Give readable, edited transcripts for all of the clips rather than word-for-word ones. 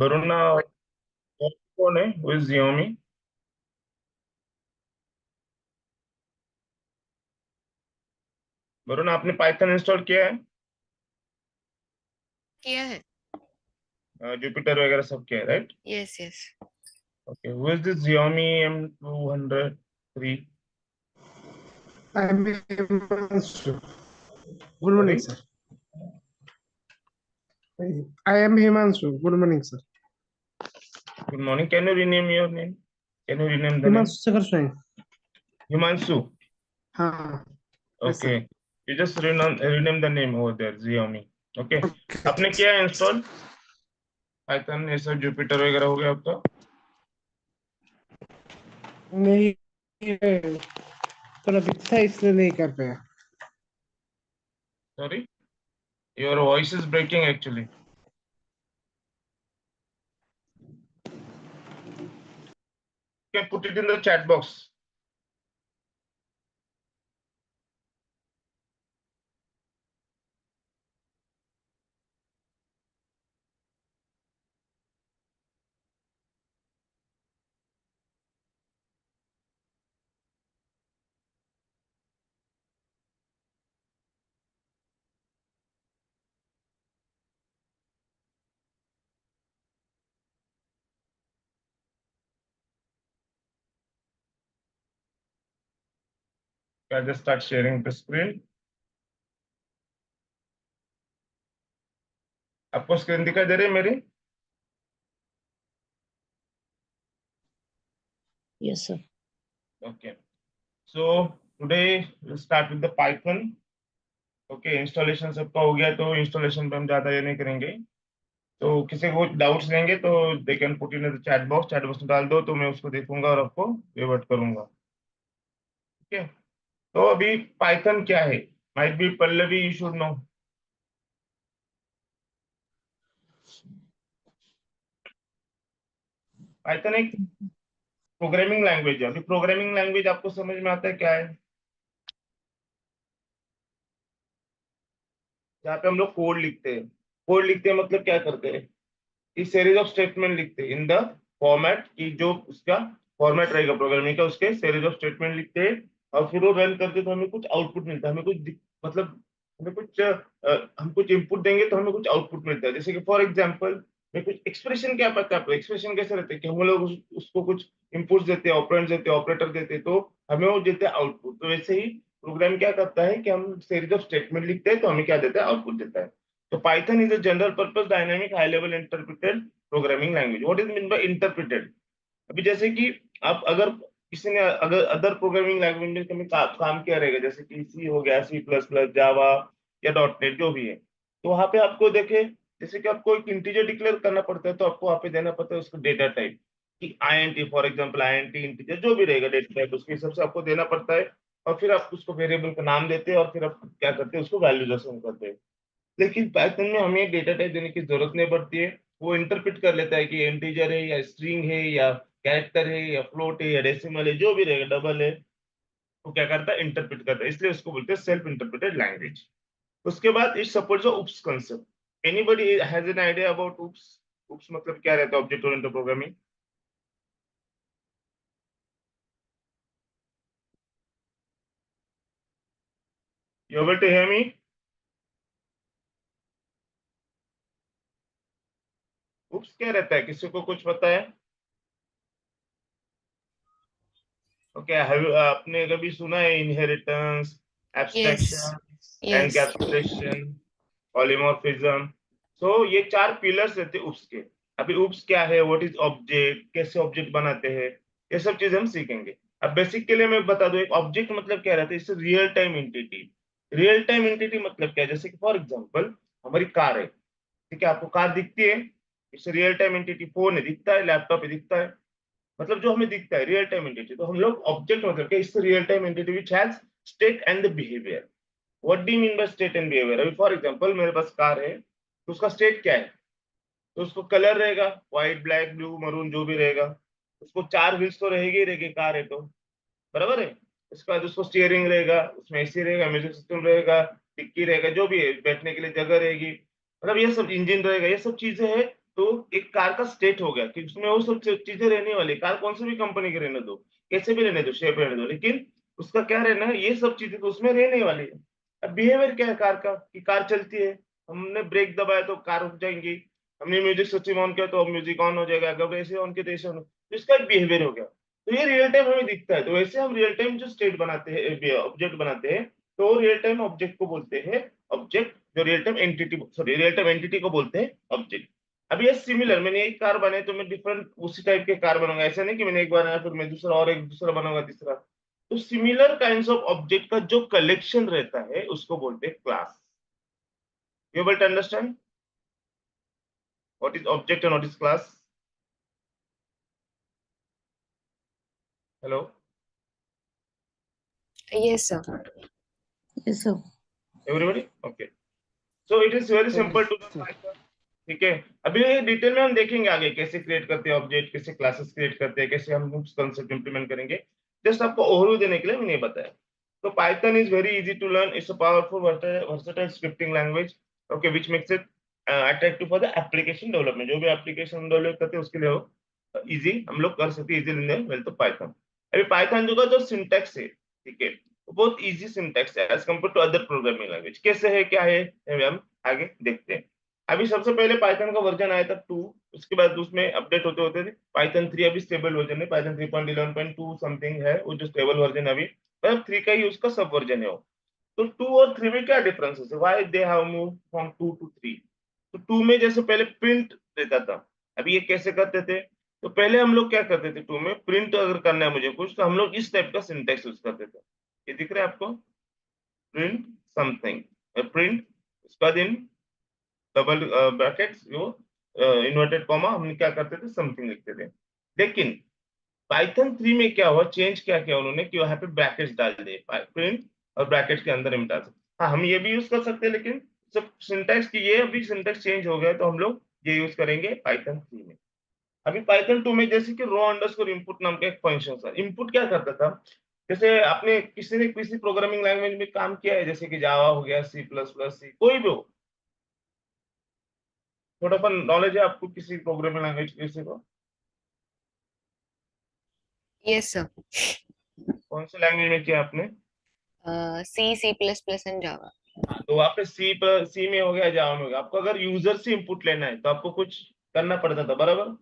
वरुणा कौन है? वो इज Xiaomi। वरुणा, आपने पाइथन इंस्टॉल किया है? किया है। जुपिटर वगैरह सब किया है, right? Yes yes. Okay, who is this Xiaomi M203? I'm Himanshu. Good morning, sorry? sir. I am Himanshu. Good morning, sir. Good morning, can you rename your name? Can you rename the name? Himanshu Shekhar Singh. Himanshu. हाँ, yes, sir. Okay, you just rename the name over there, Xiaomi. Okay, Okay. आपने किया है install Python ये सब, Jupiter वगैरह हो गया आपका? नहीं, ये थोड़ा बिजी था इसलिए नहीं कर पाया. Sorry, your voice is breaking actually. Can put it in the chat box. Can just start sharing the screen. आपको स्क्रीन दिखाई दे रही है मेरी? Yes sir. Okay, so today start with the Python. Okay, installation सबका हो गया, तो इंस्टॉलेशन पे हम ज्यादा ये नहीं करेंगे। तो किसी को डाउट्स रहेंगे तो they can put in the chat box में डाल दो, तो मैं उसको देखूंगा और आपको रिवर्ट करूंगा। ठीक है, तो अभी पाइथन क्या है? Might be Pallavi, you should know. Python एक प्रोग्रामिंग लैंग्वेज है। अभी प्रोग्रामिंग लैंग्वेज आपको समझ में आता है क्या है? जहाँ पे हम लोग कोड लिखते हैं। कोड लिखते हैं मतलब क्या करते हैं? इस सीरीज ऑफ स्टेटमेंट लिखते हैं इन द फॉर्मेट की जो उसका फॉर्मेट रहेगा प्रोग्रामिंग का, उसके सीरीज ऑफ स्टेटमेंट लिखते हैं। और फिर वो रन करते तो हमें कुछ आउटपुट मिलता है, हमें कुछ मतलब हमें कुछ हम कुछ इनपुट देंगे तो हमें कुछ आउटपुट मिलता है। जैसे कि फॉर एग्जांपल मैं कुछ एक्सप्रेशन, क्या पता है आपको एक्सप्रेशन कैसे रहते हैं? कि हम लोग उसको कुछ इनपुट्स देते हैं, ऑपरेंड्स देते हैं, ऑपरेटर देते हैं, तो हमें वो देते हैं आउटपुट। तो वैसे ही प्रोग्राम क्या करता है कि हम सीरीज ऑफ स्टेटमेंट लिखते हैं तो हमें क्या देता है? आउटपुट देता है। So Python is a general purpose dynamic high level interpreted programming language. What is meant by interpreted? अभी जैसे कि आप अगर किसी ने अगर अदर प्रोग्रामिंग लैंग्वेज में कभी काम किया रहेगा, जैसे कि सी हो गया, C++, जावा या .NET जो भी है, तो वहां पे आपको देखे जैसे कि आपको एक इंटीजर डिक्लेयर करना पड़ता है, तो आपको वहां पे देना पड़ता है उसको डेटा टाइप कि INT, for example INT integer जो भी रहेगा डेटा टाइप, उसके हिसाब से आपको देना पड़ता है। और फिर आप उसको वेरिएबल का नाम देते हैं और फिर आप क्या करते हैं? उसको वैल्यूज असाइन करते हैं। लेकिन पाइथन में हमें डेटा टाइप देने की जरूरत नहीं पड़ती है। वो इंटरप्रेट कर लेता है कि इंटीजर है या स्ट्रिंग है या कैरेक्टर है या फ्लोट है या डेसिमल है, जो भी रहेगा, डबल है, वो क्या करता है? इंटरप्रेट करता है। इसलिए उसको बोलते हैं सेल्फ इंटरप्रेटेड लैंग्वेज। उसके बाद it supports the OOPs concept. Anybody has an idea about OOPs? OOPs मतलब क्या रहता है? Object oriented programming. You able to hear me? OOPs क्या रहता है? किसी को कुछ पता है? ओके, आपने कभी सुना है inheritance, yes abstraction, yes. Encapsulation, polymorphism? So ये चार पिलर्स रहते हैं उप्स के। अभी उप्स क्या है, व्हाट इज ऑब्जेक्ट, कैसे ऑब्जेक्ट बनाते हैं, ये सब चीजें हम सीखेंगे। अब बेसिक के लिए मैं बता दूं, एक ऑब्जेक्ट मतलब क्या रहता है? इससे real time entity. Real time entity मतलब क्या है? जैसे कि फॉर एग्जांपल हमारी कार है, ठीक है, आपको कार दिखती है, इससे रियल टाइम एंटिटी। फोन है, दिखता है, लैपटॉप है, दिखता है, मतलब जो हमें दिखता है रियल टाइम एंटिटी। तो हम लोग ऑब्जेक्ट मतलब क्या? इससे real time entity which has state and the behaviour. What do you mean by state and behaviour? अभी फॉर एग्जांपल मेरे पास कार है, तो उसका स्टेट क्या है? तो उसको कलर रहेगा व्हाइट, ब्लैक, ब्लू, मरून, जो भी रहेगा। उसको चार व्हील्स तो रहेगी ही रहेगी, कार है तो, बराबर है। उसके बाद उसको स्टीयरिंग रहेगा, उसमें एसी रहेगा, म्यूजिक सिस्टम रहेगा, डिक्की रहेगा, जो भी है, बैठने के लिए जगह रहेगी, मतलब ये सब इंजन रहेगा, ये सब चीजें हैं। तो एक कार कार का स्टेट हो गया कि उसमें वो सब चीजें रहने वाली, कार कौन सी भी कंपनी की रहने दो, कैसे भी रहने दो, शेप रहने दो, लेकिन उसका क्या रहना है, ये सब चीजें तो उसमें रहने वाली है। अब बिहेवियर क्या है कार का, कि कार चलती है, हमने ब्रेक दबाया तो कार रुक जाएंगी, हमने म्यूजिक सिस्टम ऑन किया तो म्यूजिक ऑन हो जाएगा, अगर ऐसे ऑन किया तो ऐसे ऑन, तो इसका एक बिहेवियर हो गया। तो ये रियल टाइम हमें दिखता है, तो वैसे हम रियल टाइम जो स्टेट बनाते हैं, ऑब्जेक्ट बनाते हैं, तो रियल टाइम ऑब्जेक्ट को बोलते हैं ऑब्जेक्ट, जो real time entity, sorry real time entity को बोलते हैं ऑब्जेक्ट। अब ये सिमिलर, मैंने एक कार बनाई तो मैं डिफरेंट उसी टाइप के कार बनाऊंगा, ऐसा नहीं कि मैंने एक बनाया फिर मैं दूसरा और एक दूसरा बनाऊंगा तीसरा। तो सिमिलर काइंड्स ऑफ ऑब्जेक्ट का जो कलेक्शन रहता है उसको बोलते हैं class. You able to understand what is object and what is class? Hello Yes, sir. Yes, sir. Everybody, okay. So it is very simple to Python. ठीक है, अभी डिटेल में हम देखेंगे आगे कैसे क्रिएट करते हैं ऑब्जेक्ट, कैसे क्लासेस क्रिएट करते हैं, कैसे हम कंसेप्ट इंप्लीमेंट करेंगे। जस्ट आपको ओवरव्यू देने के लिए मैंने ये बताया। तो Python is very easy to learn, it's a powerful versatile scripting language, okay, which makes it attractive for the application development. जो भी एप्लीकेशन डेवलप करते हैं उसके लिए वो इजी हम लोग कर सकते हैं, इजी इन द वेल। तो पाइथन, अभी पाइथन जो सिंटैक्स है, ठीक है, वो बहुत इजी सिंटैक्स है as compare to other programming language. कैसे है, क्या है, ये हम आगे देखते हैं। अभी सबसे पहले पाइथन का वर्जन आया था 2, उसके बाद उसमें अपडेट होते होते थे पाइथन 3 अभी स्टेबल वर्जन है, पाइथन 3.11.2 समथिंग है वो जो स्टेबल वर्जन है अभी, मतलब 3 का ही उसका सब वर्जन है वो। तो 2 और 3 में क्या डिफरेंसेस है, why they have move from 2 to 3? तो 2 में जैसे पहले प्रिंट रहता था, अभी ये कैसे करते थे, तो पहले हम लोग क्या करते थे, 2 में प्रिंट अगर करना है मुझे कुछ, तो हम लोग इस टाइप का सिंटेक्स यूज करते थे। ये दिख रहा है आपको, प्रिंट समथिंग, प्रिंट, उसका दिन डबल ब्रैकेट्स जो इन्वर्टेड कॉमा, हम क्या करते थे, समथिंग लिखते थे। लेकिन पाइथन 3 में क्या हुआ, चेंज क्या किया उन्होंने कि वहां पे ब्रैकेट्स डाल दिए, प्रिंट और ब्रैकेट्स के अंदर हम डाल सकते। हाँ, हम ये भी यूज कर सकते हैं, लेकिन सब सिंटैक्स की ये अभी सिंटैक्स चेंज हो गया है, तो हम लोग ये यूज करेंगे पाइथन 3 में। अभी पाइथन 2 में जैसे कि रो अंडरस्कोर इनपुट नाम का एक फंक्शन था। इनपुट क्या करता था, जैसे आपने किसी ने किसी प्रोग्रामिंग लैंग्वेज में काम किया है, जैसे कि जावा हो गया, सी प्लस प्लस, सी कोई भी हो, थोड़ा सा नॉलेज है आपको किसी प्रोग्रामिंग लैंग्वेज किसी को? Yes, sir. कौन से लैंग्वेज में किया आपने? C, C++, and Java. तो वहाँ पे सी में हो गया, जावा में हो गया। आपको अगर यूजर से इनपुट लेना है तो आपको कुछ करना पड़ता था, बराबर।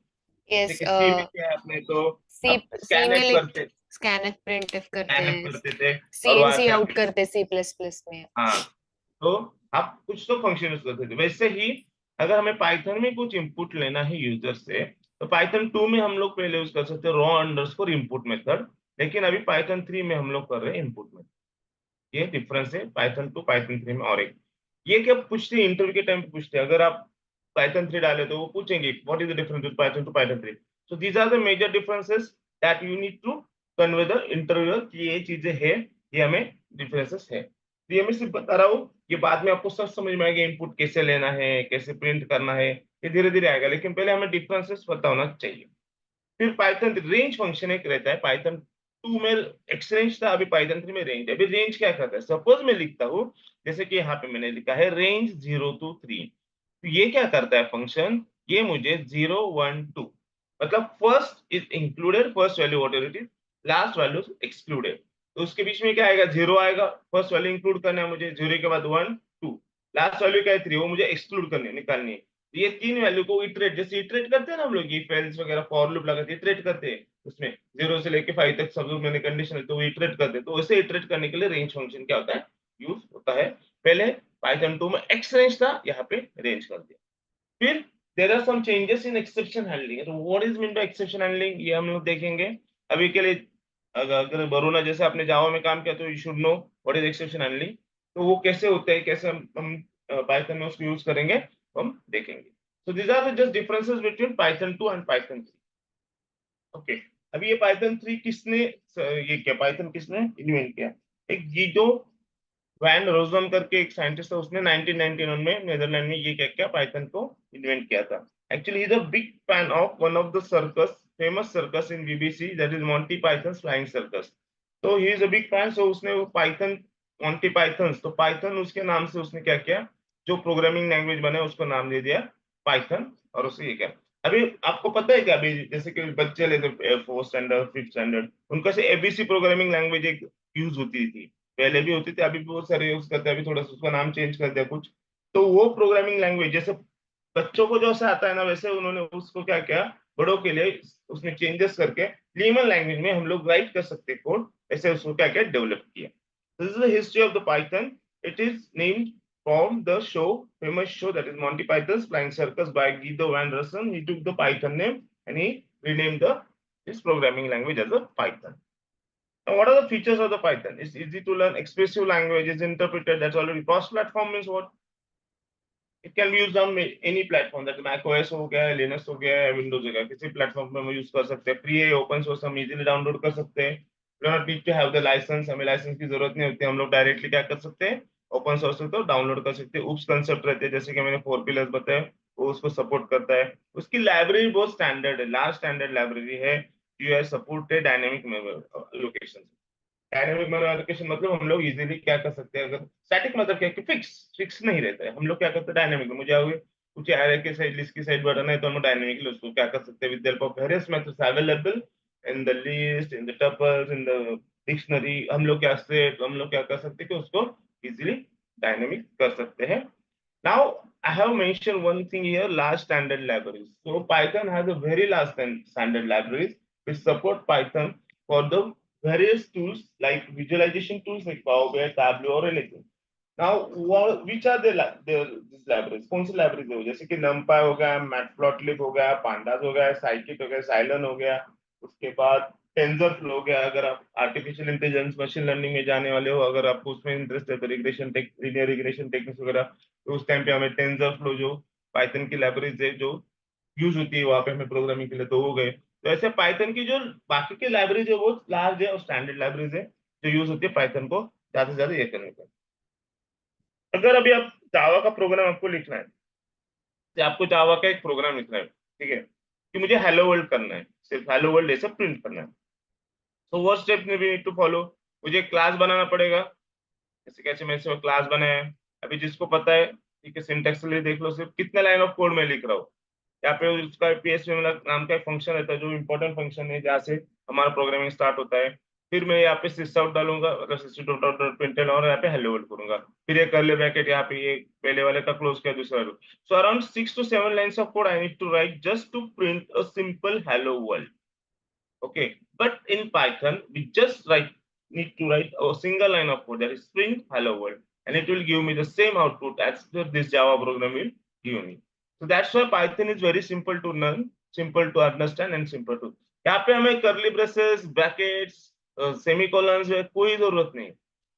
जैसे Yes, कि सी में किया है आपने, तो आप C में स्कैन scanf printf करते एफ हैं, करते थे, और वहां CNC से out आप, करते C++ में। हाँ, तो आप कुछ तो फंक्शन यूज करते थे। वैसे ही अगर हमें पाइथन में कुछ इनपुट लेना है यूजर से, तो पाइथन 2 में हम लोग पहले यूज कर सकते हैं रो अंडरस्कोर इनपुट मेथड, लेकिन अभी पाइथन 3 में हम लोग कर रहे हैं इनपुट मेथड। ये डिफरेंस है पाइथन 2 पाइथन 3 में। और एक ये क्या पूछते हैं इंटरव्यू के टाइम पे पूछते हैं, अगर आप पाइथन 3 डाले तो वो पूछेंगे what is the difference with Python to Python 3। So these are the major differences that you need to convey the interviewer कि ये चीजें है, ये हमें डिफरेंसेस है। तो ये मैं सिर्फ बता रहा हूँ, ये बाद में आपको सब समझ में आएगा, इनपुट कैसे लेना है, कैसे प्रिंट करना है, ये धीरे धीरे आएगा, लेकिन पहले हमें डिफरेंसेस पता होना चाहिए। फिर पाइथन रेंज फंक्शन एक रहता है, पाइथन 2 में एक्सरेंज था, अभी पाइथन 3 में रेंज है। अभी रेंज क्या करता है, सपोज मैं लिखता हूँ, जैसे कि यहाँ पे मैंने लिखा है रेंज 0 to 3, तो ये क्या करता है फंक्शन, ये मुझे 0 1 2, मतलब first is included, first value what ever it is, last value excluded. तो उसके बीच में क्या आएगा, 0 आएगा, फर्स्ट वैल्यू इंक्लूड करना है मुझे, 0 के बाद 1 2, लास्ट वैल्यू क्या है 3, वो मुझे एक्सक्लूड करनी निकालनी है। ये 3 वैल्यू को इटरेट, जैसे इटरेट करते हैं ना हम लोग, इफ एल्स वगैरह फॉर लूप लगाते हैं, इटरेट करते हैं उसमें 0 से लेके 5 तक सब मैंने कंडीशन है तो वो इटरेट करते हैं। तो वैसे इटरेट करने के लिए रेंज फंक्शन क्या होता है, यूज होता है। पहले पाइथन 2 में एक्स रेंज था, यहाँ पे रेंज कर दिया। फिर there are some changes in exception handling. तो what is mean by exception handling, ये हम लोग देखेंगे। अभी के लिए अगर वरुणा जैसे आपने जावा में काम किया तो you should know what is exception handling. तो वो कैसे होता है, कैसे हम पाइथन में उसको यूज करेंगे, तो हम देखेंगे। So these are the just differences between Python 2 and Python 3। Okay, अभी ये पाइथन 3 किसने, ये क्या पाइथन किसने इन्वेंट किया, एक गीडो वैन रोजम करके एक साइंटिस्ट था, उसने 1991 में नेदरलैंड में ये क्या किया, पाइथन को इन्वेंट किया था। Actually he is a big fan of one of the circus, famous circus in BBC, that is Monty Python's flying circus. तो he is a big fan, so उसने वो पाइथन, मॉन्टी पाइथन्स, तो Python उसके नाम से उसने क्या किया, जो प्रोग्रामिंग लैंग्वेज बने उसको नाम दे दिया पाइथन, और उससे ये क्या। अभी आपको पता है क्या, अभी जैसे कि बच्चे लेते 4th स्टैंडर्ड 5th स्टैंडर्ड, उनका से एबीसी प्रोग्रामिंग लैंग्वेज एक यूज होती थी, पहले भी होती थी, अभी भी बहुत सारे यूज करते हैं, अभी थोड़ा सा उसका नाम चेंज कर दिया कुछ। तो वो प्रोग्रामिंग लैंग्वेज जैसे बच्चों को जैसे आता है ना, वैसे उन्होंने उसको क्या किया, बड़ों के लिए उसने चेंजेस करके लीमन लैंग्वेज में हम लोग राइट कर सकते कोड, ऐसे उसको क्या किया, डेवलप किया। This is the history of the Python. It is named from the famous show that is Monty Python's Flying Circus by Guido van Rossum. He took the Python name and he renamed this programming language as a Python. Now, what are the features of the Python? It's easy to learn, expressive language is interpreted. That's already cross-platform means what? It can be used on any platform. That Mac OS हो गया, Linux हो गया, Windows हो गया, किसी platform पे हम use कर सकते हैं। फ्री है, ओपन सोर्स, हम इजीली डाउनलोड कर सकते हैं। Do not need to have the license, हमें लाइसेंस की जरूरत नहीं होती, हम लोग डायरेक्टली क्या कर सकते हैं, ओपन सोर्स से तो डाउनलोड कर सकते हैं। उप्स कंसेप्ट रहते हैं, जैसे कि मैंने 4 पिलर्स बताए, वो उसको सपोर्ट करता है। उसकी लाइब्रेरी बहुत स्टैंडर्ड है, लार्ज स्टैंडर्ड लाइब्रेरी है, जो है supported dynamic location. Dynamic memory allocation मतलब हम लोग इजीली क्या कर सकते हैं, अगर स्टैटिक मतलब क्या है कि फिक्स फिक्स नहीं रहता है, हम लोग क्या करते हैं डायनेमिक में, मुझे आगे कुछ एरे के साइड लिस्ट की साइड बढ़ाना है तो हम डायनेमिकली उसको क्या कर सकते हैं, with help of various methods available in the list, in the tuples, in the dictionary, हम लोग क्या कर सकते हैं कि उसको इजीली डायनेमिक कर सकते हैं। Now I have mentioned one thing here, large standard libraries. So Python has a very large standard libraries which support Python for the various tools like visualization tools like Power BI, Tableau or anything. Now which are these libraries? कौन सी libraries है वो? जैसे कि NumPy हो गया, Matplotlib हो गया, Pandas हो गया, Scikit हो गया, Cylon हो गया, उसके बाद TensorFlow हो गया। अगर आप आर्टिफिशियल इंटेलिजेंस मशीन लर्निंग में जाने वाले हो, अगर आपको उसमें इंटरेस्ट है तो लिनियर रिग्रेशन टेक्निक्स वगैरह, तो उस टाइम पे हमें TensorFlow जो पाइथन की लाइब्रेरीज है जो यूज होती है वहां पे हमें प्रोग्रामिंग के लिए, तो हो गए। तो ऐसे पाइथन की जो बाकी की लाइब्रेरीज है वो लार्ज है और स्टैंडर्ड लाइब्रेरीज है जो यूज होती है पाइथन को ज्यादा से ज्यादा ये करने का। अगर अभी आप जावा का प्रोग्राम आपको लिखना है, तो आपको जावा का एक प्रोग्राम लिखना है, ठीक है, कि मुझे हेलो वर्ल्ड करना है, सिर्फ हेलो वर्ल्ड ऐसे प्रिंट करना है। तो वो स्टेप में भी नीड टू फॉलो, मुझे क्लास बनाना पड़ेगा। जैसे कैसे मैंने से क्लास बनाया है, अभी जिसको पता है, ठीक है, सिंटेक्स लिए देख लो, सिर्फ कितने लाइन ऑफ कोड में लिख रहा हूँ। यहाँ पे उसका पीएचपी नाम का एक फंक्शन रहता है जो इंपॉर्टेंट फंक्शन है, जहाँ से हमारा प्रोग्रामिंग स्टार्ट होता है। फिर मैं यहाँ पे सिस आउट डालूंगा, मतलब system.out.println, और यहाँ पे हेलो वर्ल्ड करूंगा। फिर ये कर्ली ब्रैकेट, यहाँ पे ये पहले वाले का क्लोज किया, दूसरा वाले। So around 6 to 7 lines of code I need to write just to print a simple hello world. Okay, but in Python, we just need to write a single line of code, that is print hello world, and it will give me the same output as this Java program will give me. So that's why Python is very simple to learn, simple to understand, and simple to. यहाँ पे हमें curly braces, brackets, सेमीकोलंस कोई जरूरत नहीं।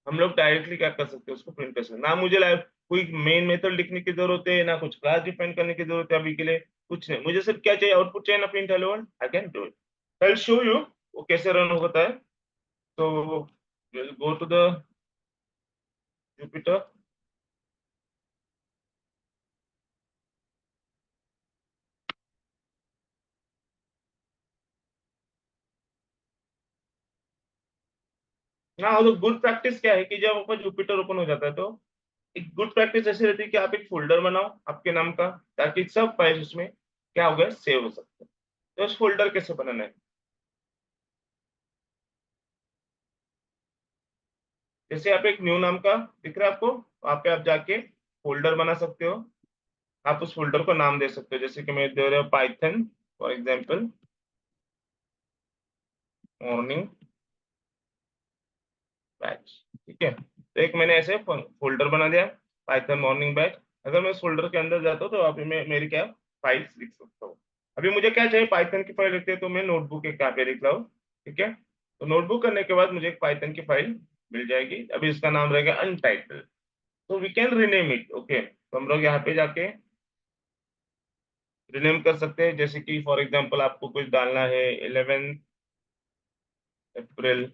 हम लोग directly क्या कर सकते हैं, उसको प्रिंट कर सकते हैं। ना मुझे कोई मेन मेथड लिखने की जरूरत है, ना कुछ क्लास डिफाइन करने की जरूरत है, अभी के लिए कुछ नहीं। मुझे सिर्फ क्या चाहिए, आउटपुट चाहिए ना, print hello world, I can do it. I'll show you वो कैसे रन होता है। तो we'll go to the Jupyter। ना तो गुड प्रैक्टिस क्या है कि जब आपका जुपिटर ओपन हो जाता है, तो एक गुड प्रैक्टिस ऐसी रहती है कि आप एक फोल्डर बनाओ आपके नाम का, ताकि सब फाइल्स उसमें क्या हो गया, सेव हो सकते हैं। तो उस फोल्डर कैसे बनाना है, जैसे आप एक न्यू नाम का दिख रहा है आपको, वहां पे आप जाके फोल्डर बना सकते हो। आप उस फोल्डर को नाम दे सकते हो, जैसे कि मैं दे रहा हूँ Python for example morning batch, ठीक है। तो एक मैंने ऐसे फोल्डर बना दिया, पाइथन मॉर्निंग बैच। अगर मैं उस फोल्डर के अंदर जाता हूँ तो अभी मैं मेरी क्या फाइल्स लिख सकता हूँ। अभी मुझे क्या चाहिए, पाइथन की फाइल लिखते हैं, तो मैं नोटबुक एक यहाँ पे लिख रहा हूँ, ठीक है। तो नोटबुक करने के बाद मुझे एक पाइथन की फाइल मिल जाएगी। अभी इसका नाम रहेगा अनटाइटल, तो we can rename it. Okay, तो हम लोग यहाँ पे जाके रिनेम कर सकते हैं, जैसे कि फॉर एग्जाम्पल आपको कुछ डालना है 11 अप्रैल,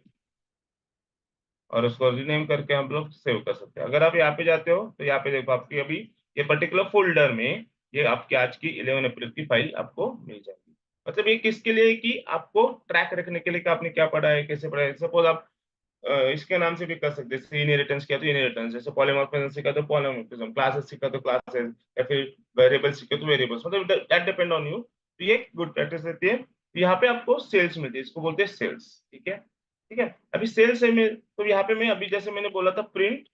और उसको रीनेम करके हम लोग सेव कर सकते हैं। अगर आप यहाँ पे जाते हो तो यहाँ पे देखो आपकी अभी ये पर्टिकुलर फोल्डर में ये आपकी आज की 11 अप्रैल की फाइल आपको मिल जाएगी। मतलब ये किसके लिए, कि आपको ट्रैक रखने के लिए कि आपने क्या पढ़ा है, कैसे पढ़ा है। सपोज आप इसके नाम से भी कर सकते हैं, जैसे इनहेरिटेंस किया तो इनहेरिटेंस, जैसे पॉलीमॉर्फिज्म सीखा तो पॉलीमॉर्फिज्म, क्लासेस सीखा तो क्लासेस, या फिर वेरिएबल्स सीखे तो वेरिएबल्स, मतलब दैट डिपेंड ऑन यू। तो ये गुड प्रैक्टिस रहती है। यहाँ पे आपको सेल्स मिलती है, इसको बोलते हैं सेल्स। ठीक है, ठीक है। अभी सेल्स है में, तो यहाँ पे मैं अभी जैसे मैंने बोला था प्रिंट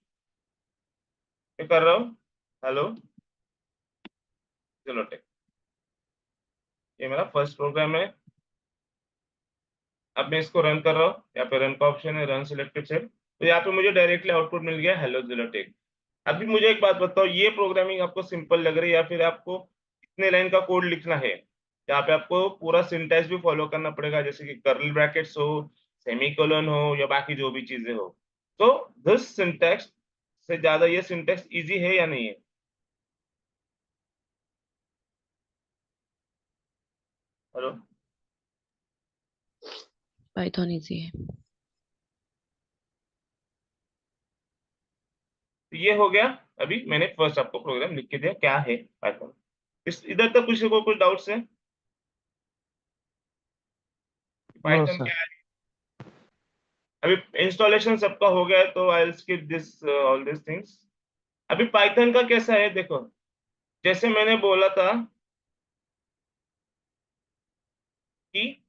कर रहा हूँ, हेलो चलो टेक, ये मेरा फर्स्ट प्रोग्राम है। अब मैं इसको रन कर रहा हूँ, यहाँ पे रन का ऑप्शन है, रन सिलेक्टेड सेल, तो यहाँ पे मुझे डायरेक्टली आउटपुट मिल गया हेलो जिलोटेक। अभी मुझे एक बात बताओ, ये प्रोग्रामिंग आपको सिंपल लग रही है या फिर आपको कितने लाइन का कोड लिखना है? यहाँ पे आपको पूरा सिंटैक्स भी फॉलो करना पड़ेगा, जैसे कि कर्ली ब्रैकेट्स हो, सेमीकोलन हो, या बाकी जो भी चीजें हो। तो दिस सिंटैक्स से ज्यादा ये सिंटैक्स इजी है या नहीं है? हेलो, पाइथन इजी है। तो ये हो गया। अभी मैंने फर्स्ट आपको प्रोग्राम लिख के दिया क्या है पाइथन। इस इधर तक किसी को कुछ डाउट्स है? No Python sir. क्या है? अभी इंस्टॉलेशन सबका हो गया है, तो I will skip this all this things. अभी पाइथन का कैसा है देखो, जैसे मैंने बोला था कि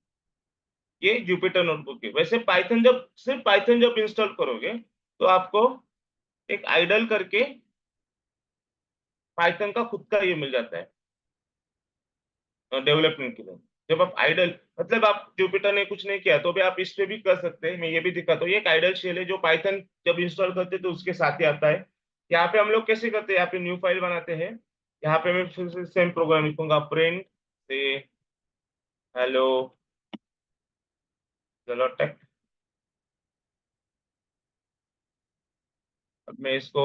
ये जुपिटर नोटबुक है, वैसे पाइथन जब सिर्फ पाइथन जब इंस्टॉल करोगे तो आपको एक आइडल करके पाइथन का खुद का ये मिल जाता है डेवलपमेंट के लिए। जब आप आइडल, मतलब आप जुपिटर ने कुछ नहीं किया तो भी आप इस पे भी कर सकते हैं, मैं ये भी दिखाता हूँ। ये एक आइडल शेल है जो पाइथन जब इंस्टॉल करते हैं तो उसके साथ ही आता है। यहाँ पे हम लोग कैसे करते हैं, यहाँ पे न्यू फाइल बनाते हैं। यहाँ पे मैं फिर से सेम प्रोग्राम लिखूंगा, प्रिंट से हेलो चलो टेक। अब मैं इसको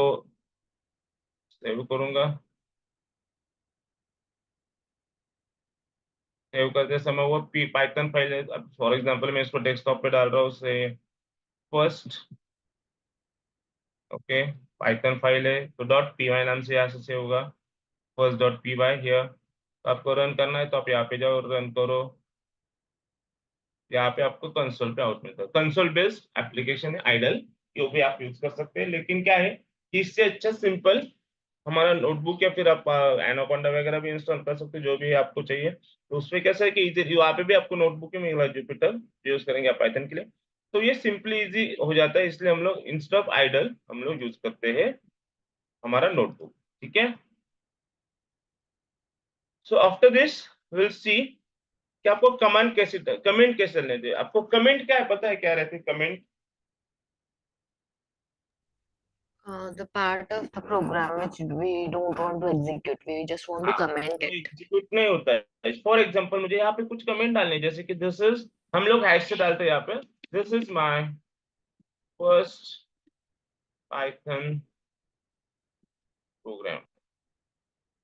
सेव करूंगा। सेव करते समय वो पाइथन फाइल है, अब फॉर एग्जांपल मैं इसको डेस्कटॉप पे डाल रहा हूँ, से फर्स्ट, ओके, पाइथन फाइल है तो डॉट पी वाई नाम से यहाँ से सेव होगा, first dot P Y here. तो आपको रन करना है तो आप यहाँ पे जाओ, रन करो। यहाँ पे आपको कंसोल पे आउट मिलता है, कंसोल बेस्ड एप्लीकेशन है आइडल, ये भी आप यूज कर सकते हैं। लेकिन क्या है कि इससे अच्छा सिंपल हमारा नोटबुक या फिर आप एनाकोंडा वगैरह भी इंस्टॉल कर सकते हो, जो भी आपको चाहिए। तो उसमें कैसा है कि इजी, वहाँ पे भी आपको नोटबुक ही मिलेगा जुपिटर, यूज करेंगे आप पाइथन के लिए। तो ये सिंपली इजी हो जाता है, इसलिए हम लोग इंस्टेड ऑफ आइडल हम लोग यूज करते हैं हमारा नोटबुक। ठीक है, so after this will see कि आपको कमेंट कैसे लेते हैं। आपको कमेंट क्या है पता है, क्या रहते हैं comment? The part of the program which we don't want to execute, we just want to हाँ, comment वो it. एग्जीक्यूट नहीं होता है। फॉर एग्जाम्पल मुझे यहाँ पे कुछ कमेंट डालने हैं, जैसे कि दिस इज, हम लोग हैश से डालते हैं यहाँ पे, this is my first Python programme.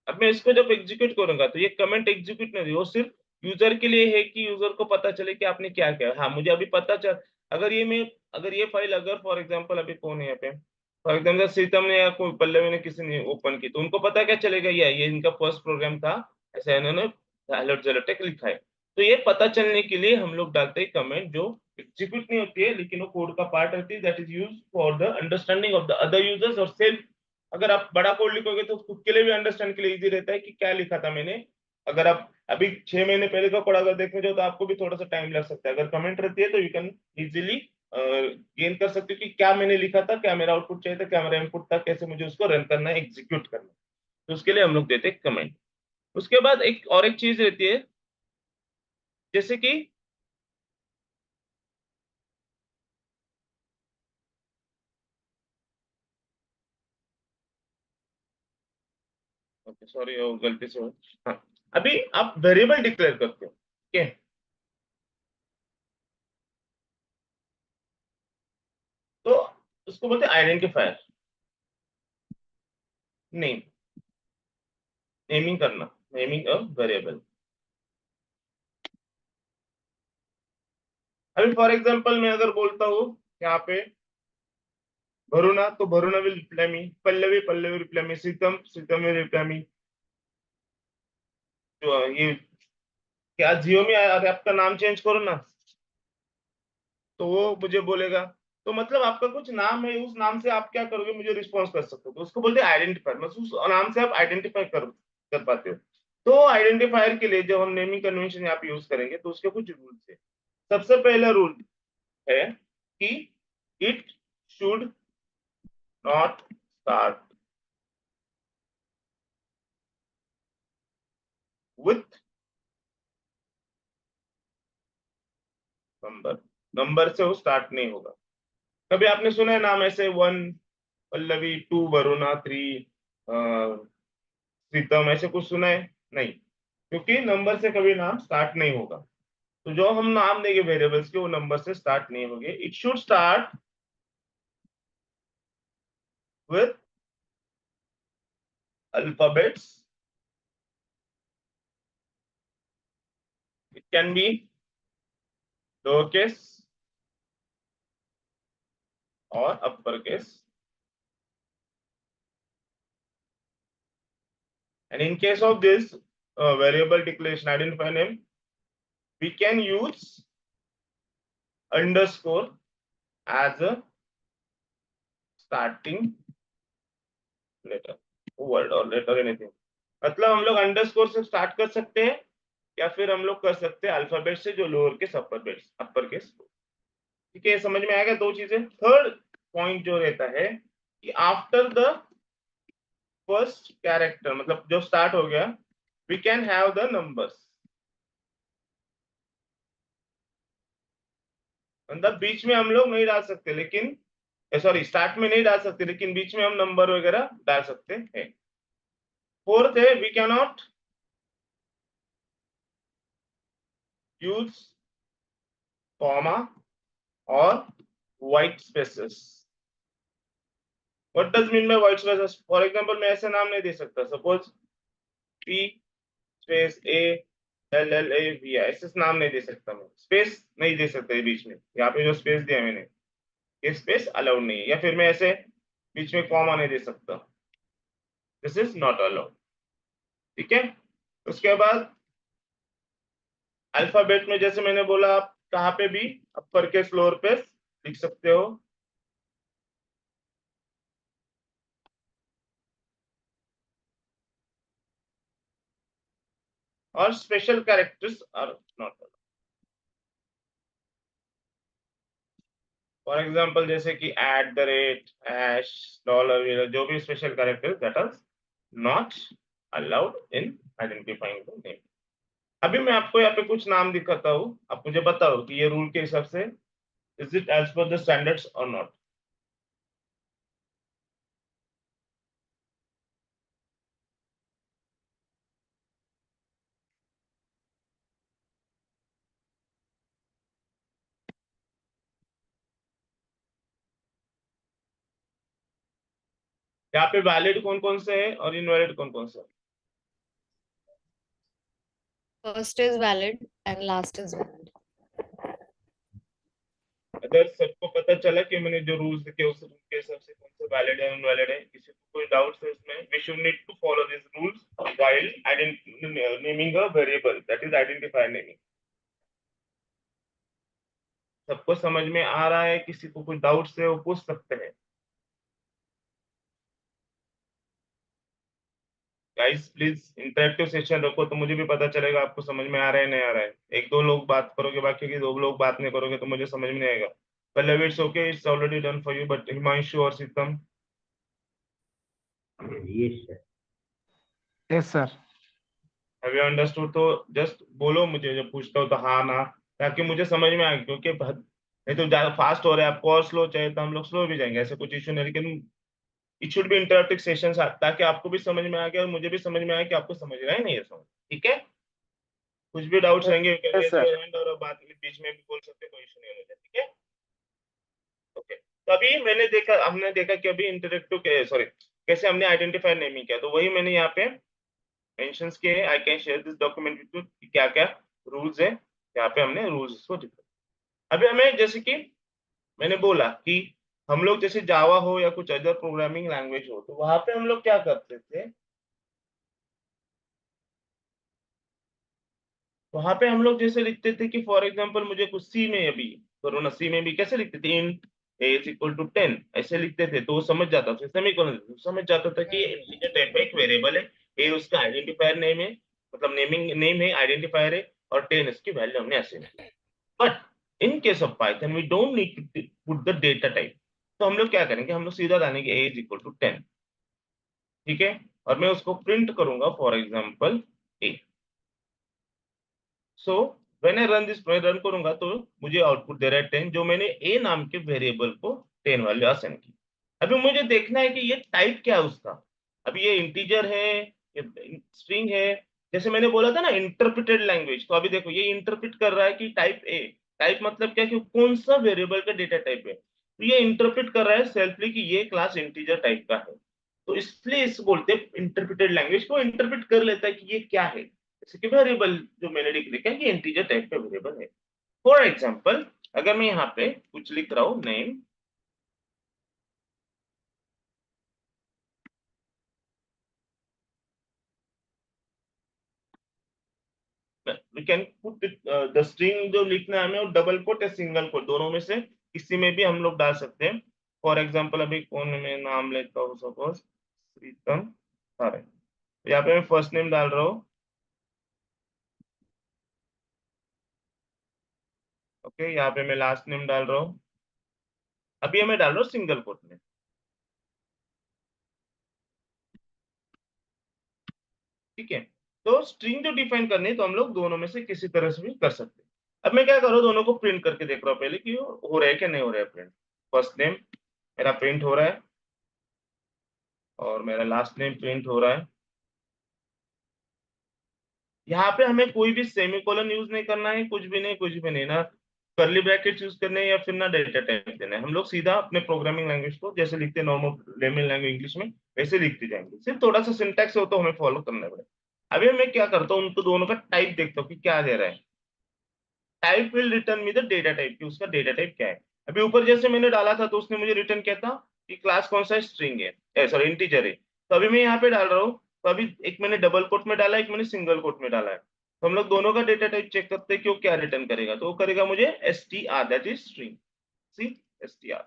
अब मैं इसको जब एग्जीक्यूट करूंगा तो ये कमेंट एग्जीक्यूट नहीं, वो सिर्फ यूजर के लिए है कि यूजर को पता चले कि आपने क्या किया। हाँ, मुझे अभी पता चल, अगर ये मैं, अगर ये फाइल, अगर फॉर एग्जांपल अभी कौन है यहाँ पे, फॉर एग्जांपल सीतम ने या कोई पल्लवी ने किसी ने ओपन की, तो उनको पता क्या चलेगा, ये इनका फर्स्ट प्रोग्राम था, ऐसा इन्होंने हेलो जेलोटेक लिखा है। तो ये पता चलने के लिए हम लोग डालते हैं कमेंट, जो एग्जीक्यूट नहीं होती है लेकिन वो कोड का पार्ट रहती है, that is use for the understanding of the other users और सेल्फ। अगर आप बड़ा कोड लिखोगे तो खुद के लिए भी अंडरस्टैंड के लिए इजी रहता है कि क्या लिखा था मैंने। अगर आप अभी 6 महीने पहले का कोड अगर देखने जाओ तो आपको भी थोड़ा सा टाइम लग सकता है। अगर कमेंट रहती है तो यू कैन इजीली गेन कर सकते हो कि क्या मैंने लिखा था, क्या मेरा आउटपुट चाहिए था, क्या मेरा इनपुट था, कैसे मुझे उसको रन करना है, एग्जीक्यूट करना है। तो उसके लिए हम लोग देते हैं कमेंट। उसके बाद एक चीज रहती है, जैसे कि ओके सॉरी गलती से हाँ, अभी आप वेरिएबल डिक्लेयर करते हो, ठीक है? तो उसको बोलते हैं आइडेंटिफायर, नेम, नेमिंग करना, नेमिंग अ वेरिएबल। अभी फॉर एग्जांपल मैं अगर बोलता हूँ यहाँ पे वरुणा, तो Varuna will reply me, Pallavi, Pallavi reply me, Sitam, Sitam will reply me. जो ये क्या जियो में अरे आपका नाम चेंज करो ना, तो वो मुझे बोलेगा। तो मतलब आपका कुछ नाम है, उस नाम से आप क्या करोगे, मुझे रिस्पॉन्स कर सकते हो, तो उसको बोलते हैं आइडेंटिफायर। मतलब उस नाम से आप आइडेंटिफाई कर पाते हो। तो आइडेंटिफायर के लिए जब हम नेमिंग कन्वेंशन यहाँ पे यूज करेंगे तो उसके कुछ रूल्स है। सबसे पहला रूल है कि it should not start with number. Number से वो स्टार्ट नहीं होगा। कभी आपने सुना है नाम ऐसे 1 पल्लवी, 2 वरुणा, 3 प्रीतम, ऐसे कुछ सुना है? नहीं, क्योंकि नंबर से कभी नाम स्टार्ट नहीं होगा। तो जो हम नाम देंगे वेरिएबल्स के वो नंबर से स्टार्ट नहीं होंगे। It should start with alphabets. It can be lower case और upper case. And in case of this variable declaration identifier name, we can use underscore as a starting letter, word or letter anything। मतलब हम लोग underscore से start कर सकते हैं या फिर हम लोग कर सकते हैं अल्फाबेट से जो लोअर केस अपर केस। ठीक है, समझ में आएगा दो चीजें। थर्ड पॉइंट जो रहता है कि आफ्टर द फर्स्ट कैरेक्टर, मतलब जो स्टार्ट हो गया, we can have the numbers. मतलब बीच में हम लोग नहीं डाल सकते, लेकिन सॉरी स्टार्ट में नहीं डाल सकते, लेकिन बीच में हम नंबर वगैरह डाल सकते हैं। फोर्थ है we can not use comma और white spaces. What does mean by white spaces? For example मैं ऐसे नाम नहीं दे सकता, suppose P space A L L A V, ऐसे नाम नहीं दे सकता। मैं स्पेस नहीं दे सकता बीच में। यहाँ पे जो स्पेस दिया मैंने, ये स्पेस अलाउड नहीं है। या फिर मैं ऐसे बीच में कॉमा नहीं दे सकता, दिस इज नॉट अलाउड। ठीक है, उसके बाद अल्फाबेट में जैसे मैंने बोला, आप कहाँ पे भी अपर केस लोअर केस लिख सकते हो। और special characters are not allowed. For example जैसे कि at the rate, hash, dollar, जो भी special character that are not allowed in identifying the name. अभी मैं आपको यहाँ पे कुछ नाम दिखाता हूँ, आप मुझे बताओ कि ये रूल के हिसाब से is it as per the standards और नॉट। यहाँ पे वैलिड कौन कौन से है और इनवैलिड कौन कौन से है? First is valid and last is valid. अगर सबको पता चला कि मैंने जो रूल्स दिखे उस रूल के हिसाब से कौन से वैलिड है इनवैलिड है, किसी को कोई डाउट है इसमें, we should need to follow this rules while naming a variable, that is identifier naming. सबको समझ में आ रहा है? किसी को कुछ डाउट्स है वो पूछ सकते हैं। गाइस प्लीज इंटरेक्टिव सेशन रखो तो मुझे भी पता चलेगा आपको समझ में आ रहा है नहीं आ रहा है। एक दो लोग बात करोगे, बाकी के दो लोग बात नहीं करोगे तो मुझे समझ में नहीं आएगा। Pallavi it's okay, it's already done for you, but Himanshu और सीतम, Yes, sir. Have you understood? तो जस्ट बोलो मुझे जब पूछता हो तो हाँ ना, ताकि मुझे समझ में आए। क्योंकि नहीं तो ज्यादा फास्ट हो रहा है आपको और स्लो चाहिए तो हम लोग स्लो भी जाएंगे, ऐसे कुछ इशू नहीं। लेकिन it should be interactive sessions, ताकि आपको भी समझ में आ गया और मुझे भी समझ में आए कि आपको समझ रहा है नहीं है समझ। ठीक है, कुछ भी डाउट्स रहेंगे Yes, sir. और बात बीच में भी बोल सकते, कोई इशू नहीं होगा। ठीक है, ओके। तो अभी हमने देखा कि अभी इंटरेक्टिव सॉरी कैसे हमने आइडेंटिफायर नेमिंग किया, तो वही मैंने यहाँ पे मेंशंस किए हैं। I can share this document with you, क्या क्या रूल्स है। यहाँ पे हमने रूल्स को दिखा। अभी हमें जैसे कि मैंने बोला कि हम लोग जैसे जावा हो या कुछ अदर प्रोग्रामिंग लैंग्वेज हो, तो वहां पे हम लोग क्या करते थे, वहां पे हम लोग जैसे लिखते थे कि फॉर एग्जांपल मुझे कुछ सी में अभी करो ना, सी में भी कैसे लिखते थे, इन ए इज इक्वल टू 10 ऐसे लिखते थे, तो वो समझ जाता था, सेमीकोलन समझ जाता था कि ये इंटीजर टाइप का एक वेरिएबल है, ए उसका आइडेंटिफायर नेम है, मतलब नेम है, आइडेंटिफायर है, और 10 इसकी वैल्यू हमने असाइन की। But in case of Python we don't need to put the data type. तो हम लोग क्या करेंगे, हम लोग सीधा डालेंगे a इज इक्वल टू 10, ठीक है, और मैं उसको प्रिंट करूंगा for example a। So when I run this, मैं रन करूंगा तो मुझे आउटपुट दे रहा है 10, जो मैंने a नाम के वेरिएबल को 10 वैल्यू असाइन की। अभी मुझे देखना है कि ये टाइप क्या है उसका। अभी ये इंटीजर है, ये स्ट्रिंग है। जैसे मैंने बोला था ना इंटरप्रिटेड लैंग्वेज, तो अभी देखो ये इंटरप्रिट कर रहा है कि टाइप ए। टाइप मतलब क्या, कि कौन सा वेरिएबल का डेटा टाइप है। तो ये इंटरप्रिट कर रहा है सेल्फली कि ये क्लास इंटीजर टाइप का है। तो इसलिए इस बोलते हैं इंटरप्रिटेड लैंग्वेज, को इंटरप्रिट कर लेता है कि ये क्या है। जैसे कि वेरिएबल जो मैंने लिख लिखा है कि इंटीजर टाइप का वेरिएबल है। फॉर एग्जाम्पल अगर मैं यहाँ पे कुछ लिख रहा हूँ name, we can put the string जो लिखना है हमें, और डबल कोट या सिंगल कोट दोनों में से किसी में भी हम लोग डाल सकते हैं। फॉर एग्जाम्पल अभी कौन मैं नाम लेता हूँ, सपोज प्रीतम सारे, यहाँ पे मैं फर्स्ट नेम डाल रहा हूँ। ओके, यहाँ पे मैं लास्ट नेम डाल रहा हूँ। अभी मैं डाल रहा हूँ सिंगल कोट में, ठीक है। तो स्ट्रिंग जो डिफाइन करनी है तो हम लोग दोनों में से किसी तरह से भी कर सकते हैं। अब मैं क्या कर रहा हूँ, दोनों को प्रिंट करके देख रहा हूँ पहले कि हो रहा है कि नहीं हो रहा है प्रिंट। फर्स्ट नेम मेरा प्रिंट हो रहा है और मेरा लास्ट नेम प्रिंट हो रहा है। यहाँ पे हमें कोई भी सेमीकोलन यूज नहीं करना है, कुछ भी नहीं, कुछ भी नहीं ना, कर्ली ब्रैकेट यूज करने हैं या फिर ना डेटा टाइप देना है। हम लोग सीधा अपने प्रोग्रामिंग लैंग्वेज को जैसे लिखते हैं नॉर्मल लेमन लैंग्वेज इंग्लिश में, वैसे लिखते जाएंगे। सिर्फ थोड़ा सा सिंटैक्स हो तो हमें फॉलो करना पड़ेगा। अभी मैं क्या करता हूँ, उनको दोनों का टाइप देखता हूँ कि क्या दे रहा है। Type will return me the data type, कि उसका डेटा टाइप क्या है। अभी ऊपर जैसे मैंने डाला था तो उसने मुझे रिटर्न किया था कि क्लास कौन सा स्ट्रिंग है, सॉरी इंटीजर है। तो अभी मैं यहाँ पे डाल रहा हूँ, तो अभी एक मैंने डबल कोट में डाला है, एक मैंने सिंगल कोट में डाला है। तो हम लोग दोनों का डेटा टाइप चेक करते हैं कि वो क्या रिटर्न करेगा। तो वो करेगा मुझे str, that is string. See, str।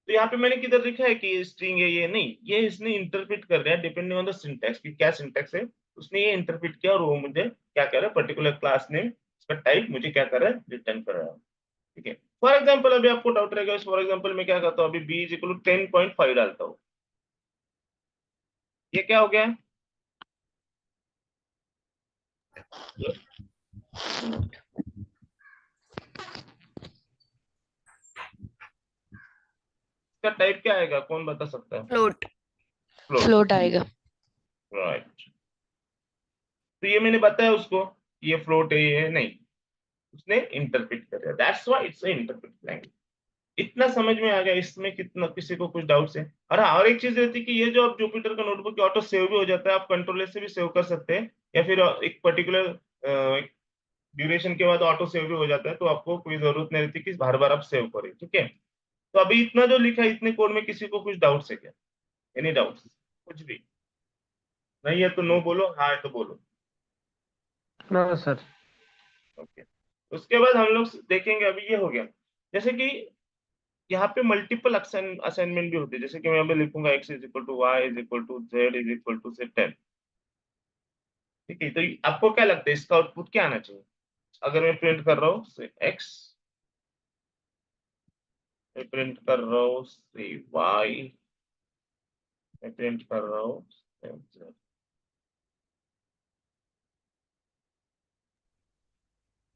तो यहाँ पे मैंने किधर लिखा है कि ये स्ट्रिंग है, ये नहीं, ये इसने इंटरप्रेट कर रहा है डिपेंडिंग ऑन द सिंटैक्स कि क्या सिंटैक्स है। उसने ये इंटरप्रेट किया और वो मुझे क्या कर रहा है, पर्टिकुलर क्लास नेम उसका टाइप मुझे क्या कर रहा है, रिटर्न कर रहा है, ठीक है। फॉर एग्जाम्पल अभी आपको डाउट रहेगा, फॉर एग्जाम्पल मैं क्या करता हूँ, अभी b इज इक्वल टू 10.5 डालता हूँ। ये क्या हो गया, इसका टाइप क्या आएगा, कौन बता सकता है। Float. फ्लोट, फ्लोट आएगा। राइट। तो ये मैंने बताया उसको ये फ्लोट है, ये नहीं, उसने इंटरप्रेट कर दिया, that's why it's interpret language. इतना समझ में आ गया, इसमें कितना किसी को कुछ डाउट्स है। और हाँ, और एक चीज रहती है कि ये जो आप जुपिटर का नोटबुक ऑटो सेव भी हो जाता है, आप कंट्रोलर से भी सेव कर सकते हैं, या फिर एक पर्टिकुलर ड्यूरेशन के बाद ऑटो सेव भी हो जाता है, तो आपको कोई जरूरत नहीं रहती कि बार बार आप सेव करें, ठीक है। तो अभी इतना जो लिखा है इतने कोड में किसी को कुछ डाउट्स है क्या, एनी डाउट्स, कुछ भी नहीं है तो नो बोलो, हाँ है तो बोलो। No sir. ओके, उसके बाद हम लोग देखेंगे, अभी ये हो गया। जैसे कि यहाँ पे मल्टीपल असाइनमेंट भी होते हैं, जैसे कि मैं यहाँ पे लिखूंगा x is equal to Y is equal to Z is equal to से 10, ठीक है। तो आपको क्या लगता है इसका आउटपुट क्या आना चाहिए। अगर मैं प्रिंट कर रहा हूँ से x, मैं प्रिंट कर रहा हूँ से y, मैं प्रिंट कर रहा हूँ से z।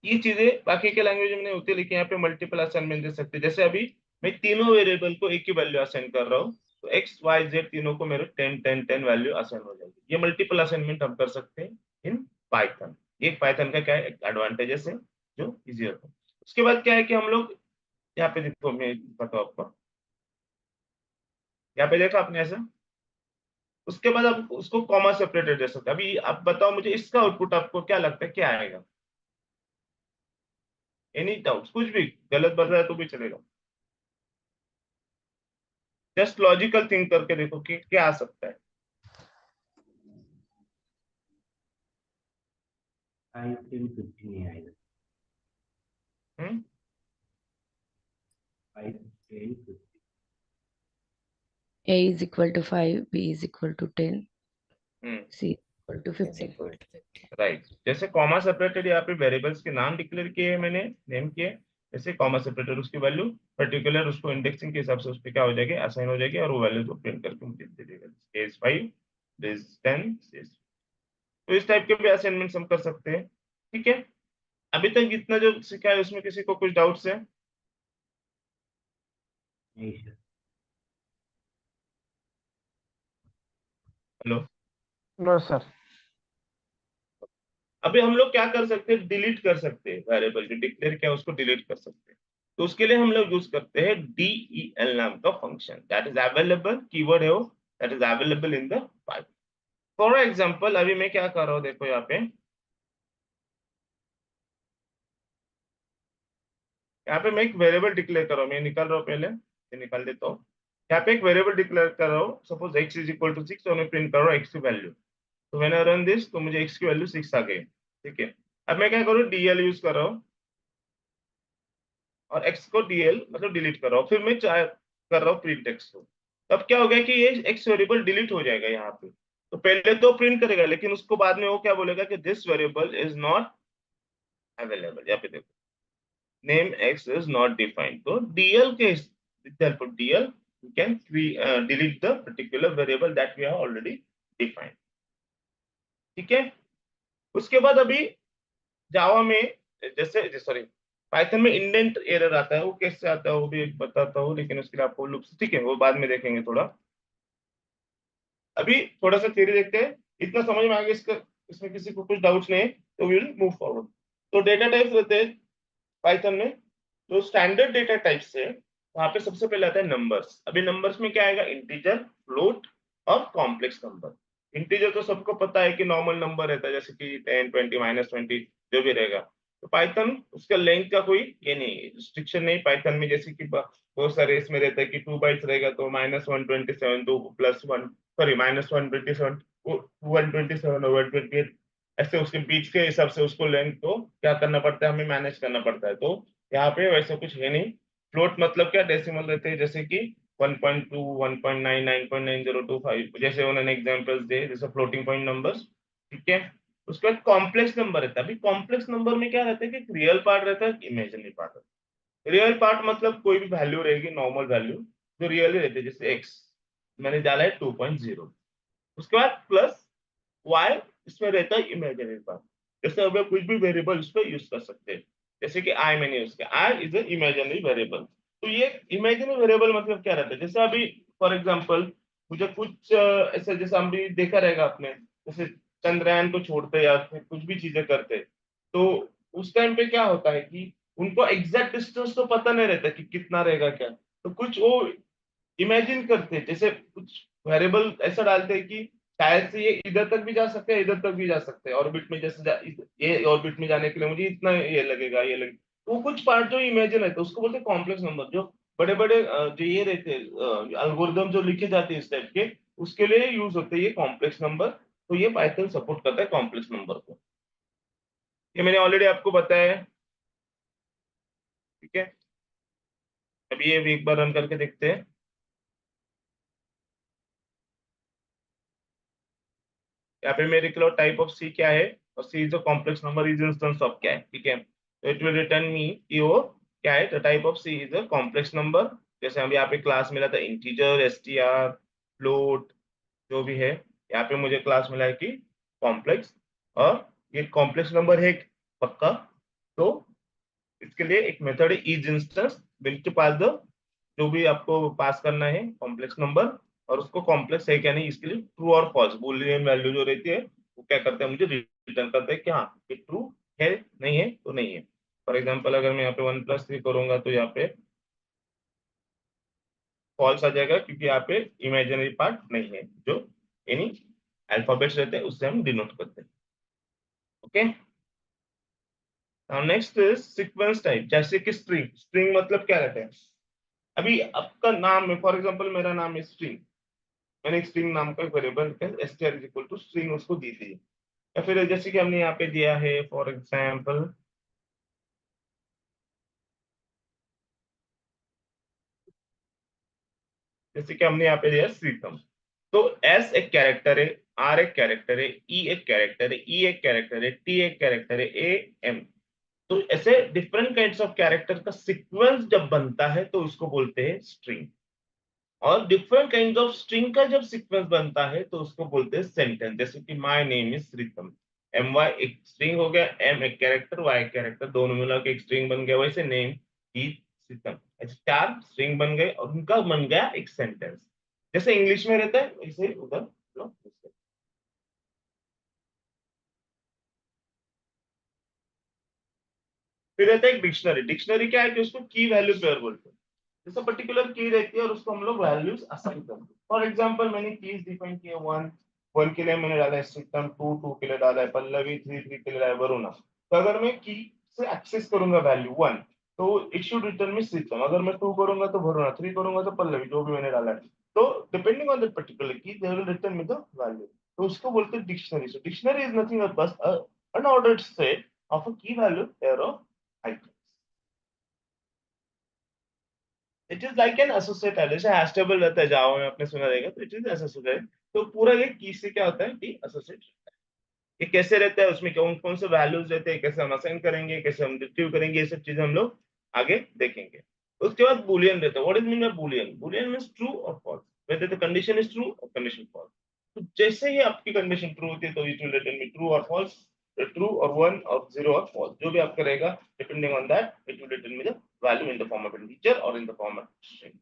ये चीजें बाकी के लैंग्वेज में नहीं होती, लेकिन यहाँ पे मल्टीपल असाइनमेंट दे सकते हैं। जैसे अभी मैं तीनों वेरिएबल को एक ही वैल्यू असाइन कर रहा हूँ, तो एक्स वाई जेड तीनों को मेरे 10 10 10 वैल्यू असाइन हो जाएगी। ये मल्टीपल असाइनमेंट हम कर सकते हैं इन पाइथन। ये पाइथन का क्या है एडवांटेजेस है जो इजी होता है। उसके बाद क्या है कि हम लोग यहाँ पे देखो, मैं बताऊँ आपको, यहाँ पे देखो आपने ऐसा, उसके बाद आप उसको कॉमा सेपरेटेड दे सकते हैं। अभी आप बताओ मुझे इसका आउटपुट आपको क्या लगता है क्या आएगा, एनी डाउट, कुछ भी गलत बताया तो भी चलेगा, जस्ट लॉजिकल थिंक करके देखो कि क्या आ सकता है। 5 10 15 नहीं आएगा। हम्म 5 10 15 A is equal to 5, B is equal to 10, hmm C equal to is 50. equal to 50. Right. जैसे कॉमा सेपरेटेड यहाँ पे वेरिएबल्स के नाम डिक्लेयर किए हैं मैंने, नेम किए, जैसे कॉमा सेपरेटेड उसकी वैल्यू पर्टिकुलर उसको इंडेक्सिंग के हिसाब से उस पर क्या हो जाएगी, असाइन हो जाएगी और वो वैल्यू को प्रिंट करके मुझे दे देगा। केस 5 दिस 10 तो इस टाइप के भी असाइनमेंट्स हम कर सकते हैं। ठीक है, अभी तक इतना जो सीखा है उसमें किसी को कुछ डाउट्स है? नहीं सर। हेलो। No sir. अभी हम लोग क्या कर सकते हैं, डिलीट कर सकते हैं वेरिएबल जो डिक्लेयर किया उसको डिलीट कर सकते हैं। तो उसके लिए हम लोग यूज करते हैं del नाम का function, that is available, keyword है वो, that is available in the pipe. For example अभी मैं क्या कर रहा हूँ, देखो यहाँ पे मैं एक वेरिएबल डिक्लेयर कर रहा हूँ, मैं निकाल रहा हूँ, पहले ये निकाल देता हूँ। यहाँ पे एक वेरिएबल डिक्लेयर कर रहा हूँ, suppose x is equal to 6 और मैं प्रिंट कर रहा हूँ x की वैल्यू। तो मैंने रन दिस, तो मुझे x की वैल्यू 6 आ गई। ठीक है, अब मैं क्या करूँ, dl यूज कर रहा हूँ और x को dl मतलब डिलीट कर रहा हूँ, फिर मैं कर रहा हूँ प्रिंट x को। तब क्या हो गया कि ये x वेरिएबल डिलीट हो जाएगा यहाँ पे। तो पहले तो प्रिंट करेगा, लेकिन उसको बाद में वो क्या बोलेगा कि this variable is not available. यहाँ पे देखो, name x is not defined. So dl case, therefore dl you can delete the particular variable that we have already defined. ठीक है, उसके बाद अभी जावा में जैसे सॉरी पाइथन में इंडेंट एरर आता है, वो कैसे आता है वो भी बताता हूँ, लेकिन उसके लिए आपको लूप्स, ठीक है, वो बाद में देखेंगे थोड़ा। अभी थोड़ा सा थ्योरी देखते हैं, इतना समझ में आ गया इसका, इसमें किसी को कुछ डाउट्स नहीं है तो वी विल मूव फॉरवर्ड। तो डेटा टाइप्स रहते हैं पाइथन में, तो स्टैंडर्ड डेटा टाइप से वहां पे सबसे पहले आता है नंबर्स। अभी नंबर्स में क्या आएगा, इंटीजर, फ्लोट और कॉम्प्लेक्स नंबर। इंटीजर तो सबको पता है कि नॉर्मल नंबर रहता है, जैसे कि 10 20 -20 जो भी रहेगा। तो पाइथन उसका लेंथ का कोई ये नहीं रिस्ट्रिक्शन नहीं पाइथन में, जैसे कि बहुत सारे इसमें रहता है कि 2 बाइट्स रहेगा तो -127 2 +1 सॉरी -127 127 और 128 ऐसे उसके बीच के हिसाब से उसको लेंथ को क्या करना पड़ता है, हमें मैनेज करना पड़ता है। तो यहाँ पे वैसा कुछ है नहीं। फ्लोट मतलब क्या, डेसिमल रहते हैं, जैसे कि 1.2 1.9 9.9025 जैसे उन्होंने एग्जांपल्स दिए, जैसे फ्लोटिंग पॉइंट नंबर्स। ठीक है, उसके बाद कॉम्प्लेक्स नंबर रहता है। अभी कॉम्प्लेक्स नंबर में क्या रहता है कि रियल पार्ट रहता है, इमेजिनरी पार्ट रहता है। रियल पार्ट मतलब कोई भी वैल्यू रहेगी, नॉर्मल वैल्यू जो रियल ही रहती है, जैसे एक्स मैंने डाला है 2.0, उसके बाद प्लस वाई इसमें रहता है इमेजिनरी पार्ट। जैसे अब कुछ भी वेरिएबल इस पर यूज कर सकते हैं, जैसे कि आई मैंने यूज किया, I is a imaginary variable. तो ये इमेजिनरी वेरिएबल मतलब क्या रहता है, जैसे अभी फॉर एग्जांपल मुझे कुछ ऐसे, जैसे हम भी देखा रहेगा आपने, जैसे चंद्रयान को छोड़ते या फिर कुछ भी चीजें करते, तो उस टाइम पे क्या होता है कि उनको एग्जैक्ट डिस्टेंस तो पता नहीं रहता कि कितना रहेगा क्या, तो कुछ वो इमेजिन करते हैं, जैसे कुछ वेरिएबल ऐसा डालते हैं कि शायद से ये इधर तक भी जा सकते हैं, इधर तक भी जा सकते हैं, ऑर्बिट में जैसे ये ऑर्बिट में जाने के लिए मुझे इतना ये लगेगा ये लगेगा। तो कुछ पार्ट जो इमेजिन रहते हैं उसको बोलते हैं कॉम्प्लेक्स नंबर। जो बड़े बड़े जो ये रहते हैं एल्गोरिदम जो लिखे जाते हैं इस टाइप के, उसके लिए यूज होते हैं ये कॉम्प्लेक्स नंबर। तो ये पाइथन सपोर्ट करता है कॉम्प्लेक्स नंबर को, ये मैंने ऑलरेडी आपको बताया है। ठीक है, अभी ये भी एक बार रन करके देखते हैं। यहाँ पे मेरे के लिए टाइप ऑफ सी क्या है, और C is a complex number is instance of क्या है। ठीक है, तो इट विल रिटर्न मी कि वो क्या है, the type of C is a complex number. जैसे हम यहाँ पे क्लास मिला था इंटीजर, एसटीआर, फ्लोट जो भी है, यहाँ पे मुझे क्लास मिला है कि कॉम्प्लेक्स, और ये कॉम्प्लेक्स नंबर है पक्का। तो इसके लिए एक मेथड है is instance, will to pass the जो भी आपको पास करना है कॉम्प्लेक्स नंबर, और उसको कॉम्प्लेक्स है क्या नहीं, इसके लिए ट्रू और फॉल्स बूलियन वैल्यू जो रहती है वो क्या करते हैं, मुझे रिटर्न करते हैं कि हाँ ये ट्रू है, नहीं है तो नहीं है। फॉर एग्जाम्पल अगर मैं यहाँ पे 1+3 करूंगा तो यहाँ पे फॉल्स आ जाएगा, क्योंकि यहाँ पे इमेजिनरी पार्ट नहीं है, जो यानी अल्फाबेट्स रहते हैं उससे हम डिनोट करते हैं। Okay, now next is sequence type, जैसे कि स्ट्रिंग। स्ट्रिंग मतलब क्या रहता है, अभी आपका नाम है, फॉर एग्जांपल मेरा नाम है स्ट्रिंग, मैंने एक स्ट्रिंग नाम का variable str is equal to string उसको दी थी। या फिर जैसे कि हमने यहाँ पे दिया है फॉर एग्जांपल, जैसे कि हमने यहाँ पे दिया श्रीतम, तो एस एक कैरेक्टर है, आर एक कैरेक्टर है, ई एक कैरेक्टर है, ई एक कैरेक्टर है, टी एक कैरेक्टर है, ए एम। तो ऐसे डिफरेंट काइंड्स ऑफ कैरेक्टर का सीक्वेंस जब बनता है तो उसको बोलते हैं स्ट्रिंग। और डिफरेंट काइंड ऑफ स्ट्रिंग का जब सीक्वेंस बनता है तो उसको बोलते हैं सेंटेंस। जैसे कि my name is Shritam, M Y एक स्ट्रिंग हो गया, एम एक कैरेक्टर, वाई एक कैरेक्टर, दोनों मिला के एक स्ट्रिंग बन गया। वैसे नेम इज श्रीतम, ऐसे 4 स्ट्रिंग बन गए और उनका बन गया एक सेंटेंस। जैसे इंग्लिश में रहता है वैसे उधर लोग। फिर रहता है एक डिक्शनरी। डिक्शनरी क्या है कि उसको की वैल्यू पेयर बोलते हैं। जैसे पर्टिकुलर की रहती है और उसको हम लोग वैल्यूज असाइन करते हैं। फॉर एग्जांपल मैंने कीज डिफाइन किए, 1 के लिए मैंने डाला है सिस्टम, 2 के लिए डाला है पल्लवी, 3 के लिए डाला है वरुणा। तो अगर मैं की से एक्सेस करूंगा वैल्यू 1 तो it should return me system. अगर मैं 2 करूंगा तो वरुणा, 3 करूंगा तो पल्लवी, जो भी मैंने डाला है। तो depending on that particular key they will return me the value. तो उसको बोलते हैं dictionary. So dictionary is nothing but unordered set of a key value pair of items. It is like an associate. जैसे hash table रहता है जावा में, आपने सुना रहेगा। तो इट इज एसोसिएट। तो पूरा ये की से क्या होता है कि एसोसिएट। ये कैसे रहता है, उसमें कौन कौन से वैल्यूज रहते हैं, कैसे हम असाइन करेंगे, कैसे हम रिट्रीव करेंगे, ये सब चीजें हम लोग आगे देखेंगे। उसके बाद बुलियन रहता है। What is mean by boolean? Boolean means true और false, whether the condition is true और कंडीशन फॉल्स। तो जैसे ही आपकी कंडीशन ट्रू होती है तो it will return me true और फॉल्स, ट्रू और 1 और 0 और फॉल्स, जो भी आपका रहेगा depending on that it will return me the value in the form of integer और in the form of string.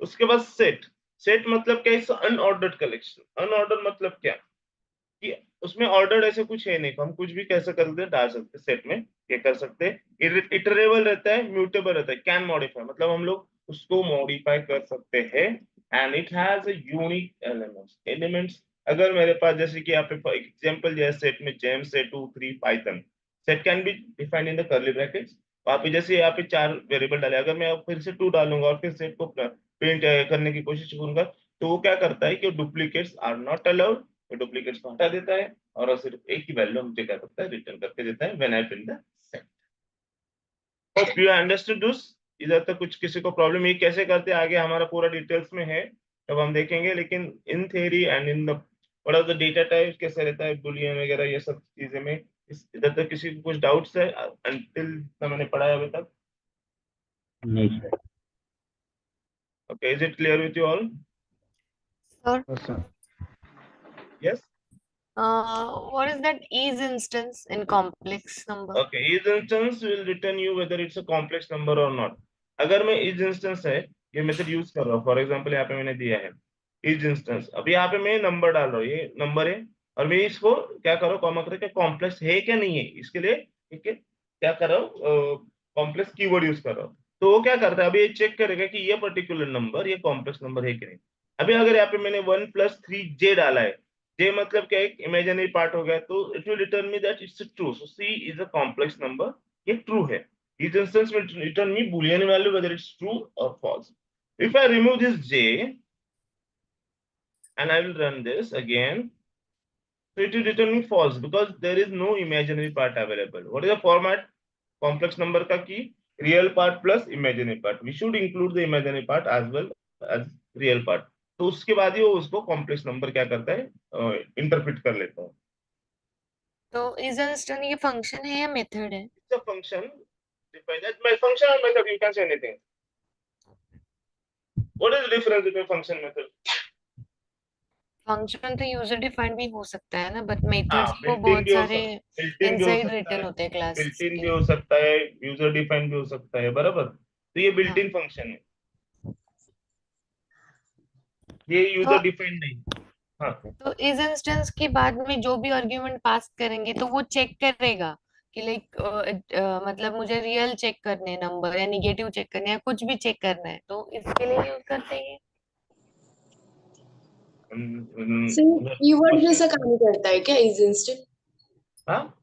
उसके बाद सेट। सेट मतलब क्या है? Unordered collection. अनऑर्डर्ड मतलब क्या कि उसमें ऑर्डर्ड ऐसे कुछ है नहीं, हम कुछ भी कैसे कर सकते डाल सकते सेट में, ये कर सकते हैं। इटरेबल रहता है, म्यूटेबल रहता है, कैन मॉडिफाई मतलब हम लोग उसको मॉडिफाई कर सकते हैं। And it has unique elements. अगर मेरे पास जैसे कि यहाँ पे एग्जांपल जो है सेट में जेम्स है 2 3 Python, set can be defined in the curly brackets. वहां पे जैसे यहाँ पे 4 वेरिएबल डाले, अगर मैं फिर से 2 डालूंगा और फिर सेट को प्रिंट करने की कोशिश करूंगा तो वो क्या करता है कि डुप्लीकेट्स आर नॉट अलाउड, तो डुप्लीकेट्स को हटा देता है और सिर्फ एक ही वैल्यू मुझे क्या करता है रिटर्न करके देता है when I print the set. Hope you understood this. इधर तक कुछ किसी को प्रॉब्लम? ये कैसे करते हैं आगे हमारा पूरा डिटेल्स में है तब हम देखेंगे, लेकिन in theory and in the what are the data types कैसे रहता है बुलियन वगैरह ये सब चीजें में इधर तक किसी को कुछ डाउट्स है अंटिल मैंने पढ़ाया अभी तक? नहीं sir. Okay, is it clear with you all? Sir, yes. what is that is instance in complex number? Okay, is instance will return you whether it's a complex number or not. अगर मैं is instance है ये method use कर रहा हूँ, for example यहाँ पे मैंने दिया है is instance। अब यहाँ पे मैं नंबर डाल रहा हूँ, ये नंबर है और मैं इसको क्या कर रहा हूँ कॉमा करके कॉम्प्लेक्स है क्या नहीं है इसके लिए ठीक है क्या कर रहा हूँ कॉम्प्लेक्स कीवर्ड यूज कर रहा हूँ। तो वो क्या करता है अभी ये चेक करेगा कि ये पर्टिकुलर नंबर ये कॉम्प्लेक्स नंबर है कि नहीं। अभी अगर यहाँ पे मैंने 1+3j डाला है, j मतलब क्या एक इमेजिनरी पार्ट हो गया, तो it will return me that it's true. So c is a complex number, ये ट्रू है। इस इंस्टेंस में return me boolean value whether it's true or false. If I remove this j and I will run this again, so it will return me false because there is no imaginary part available. What is the format? Complex number का की real part plus imaginary part. We should include the imaginary part as well as real part. तो उसके बाद ही वो उसको complex number क्या करता है इंटरप्रेट कर लेता है। तो is instance ये function है या method है? It's a function defined as my function or method. You can say anything. What is the difference between function and method? Function तो यूजर डिफाइंड भी हो सकता है ना, बट हाँ, मेथड्स को बिल्ट इन बहुत भी हो सारे सकता है, बिल्ट इन भी हो इनसाइड सकता रिटर्न है, होते हैं बिल्ट क्लासेस इन भी के। हो सकता है, यूजर डिफाइंड भी हो सकता है, बराबर। तो ये बिल्ट हाँ, इन फंक्शन है, ये तो यूजर डिफाइंड नहीं। हाँ, तो इस इंस्टेंस के बाद में जो भी आर्ग्यूमेंट पास करेंगे तो वो चेक करेगा कि लाइक मतलब मुझे रियल चेक करने हैं नंबर या निगेटिव चेक करने हैं या कुछ भी चेक करना है तो इसके लिए यूज करते हैं। सिर्फ कीवर्ड क्वेश्चन। जैसा काम करता है क्या इज इंस्टेंट? हाँ,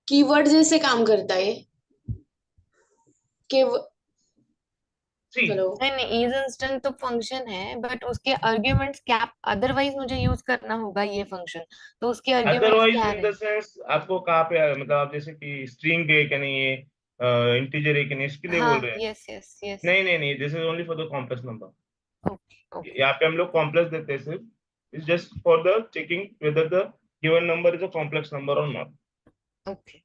कीवर्ड जैसे काम करता है कि सी हेलो? नहीं नहीं, इज इंस्टेंस तो फंक्शन है बट उसके आर्ग्यूमेंट्स क्या, अदरवाइज मुझे यूज करना होगा ये फंक्शन, तो उसके आर्ग्यूमेंट्स अदरवाइज क्या इन द रहे? सेंस आपको कहाँ पे मतलब आप जैसे कि स्ट्रिंग है कि नहीं है, इंटीजर है कि नहीं, इसके लिए बोल हाँ, रहे हैं? Yes yes yes. नहीं नहीं नहीं, this is only for the complex number. Okay. यहाँ पे हम लोग कॉम्प्लेक्स देते हैं सिर्फ, it's just for the checking whether the given number is a complex number और नॉट। Okay.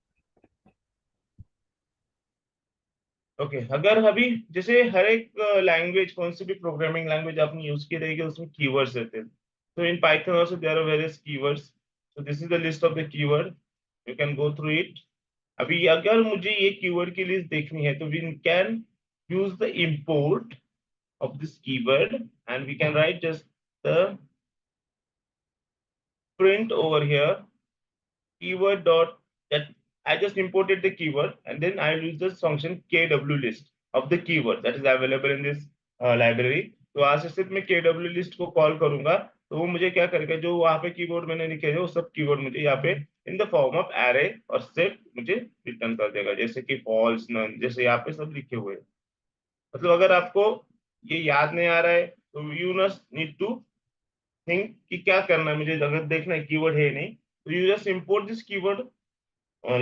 ओके, अगर अभी जैसे हर एक लैंग्वेज, कौन सी भी प्रोग्रामिंग लैंग्वेज आपने यूज की रहेगी उसमें कीवर्ड्स रहते हैं। तो in Python also there are various keywords, so this is the list of the keyword, you can go through it. अभी अगर मुझे ये कीवर्ड की लिस्ट देखनी है तो we can use the import of this keyword and we can write just the print over here keyword dot that I just imported the keyword and then I will use this function kw list of the keyword that is available in this library। तो आज से सिर्फ मैं kw list को call करूंगा तो वो मुझे क्या करेगा, जो वहां पे कीवर्ड मैंने लिखे हैं वो सब कीवर्ड मुझे यहाँ पे इन द फॉर्म ऑफ एरे और सेट मुझे रिटर्न कर देगा, जैसे कि फॉल्स, नन, जैसे यहाँ पे सब लिखे हुए हैं। मतलब अगर आपको ये याद नहीं आ रहा है तो you must need to think कि क्या करना है मुझे, अगर देखना है कीवर्ड है नहीं तो you just import this keyword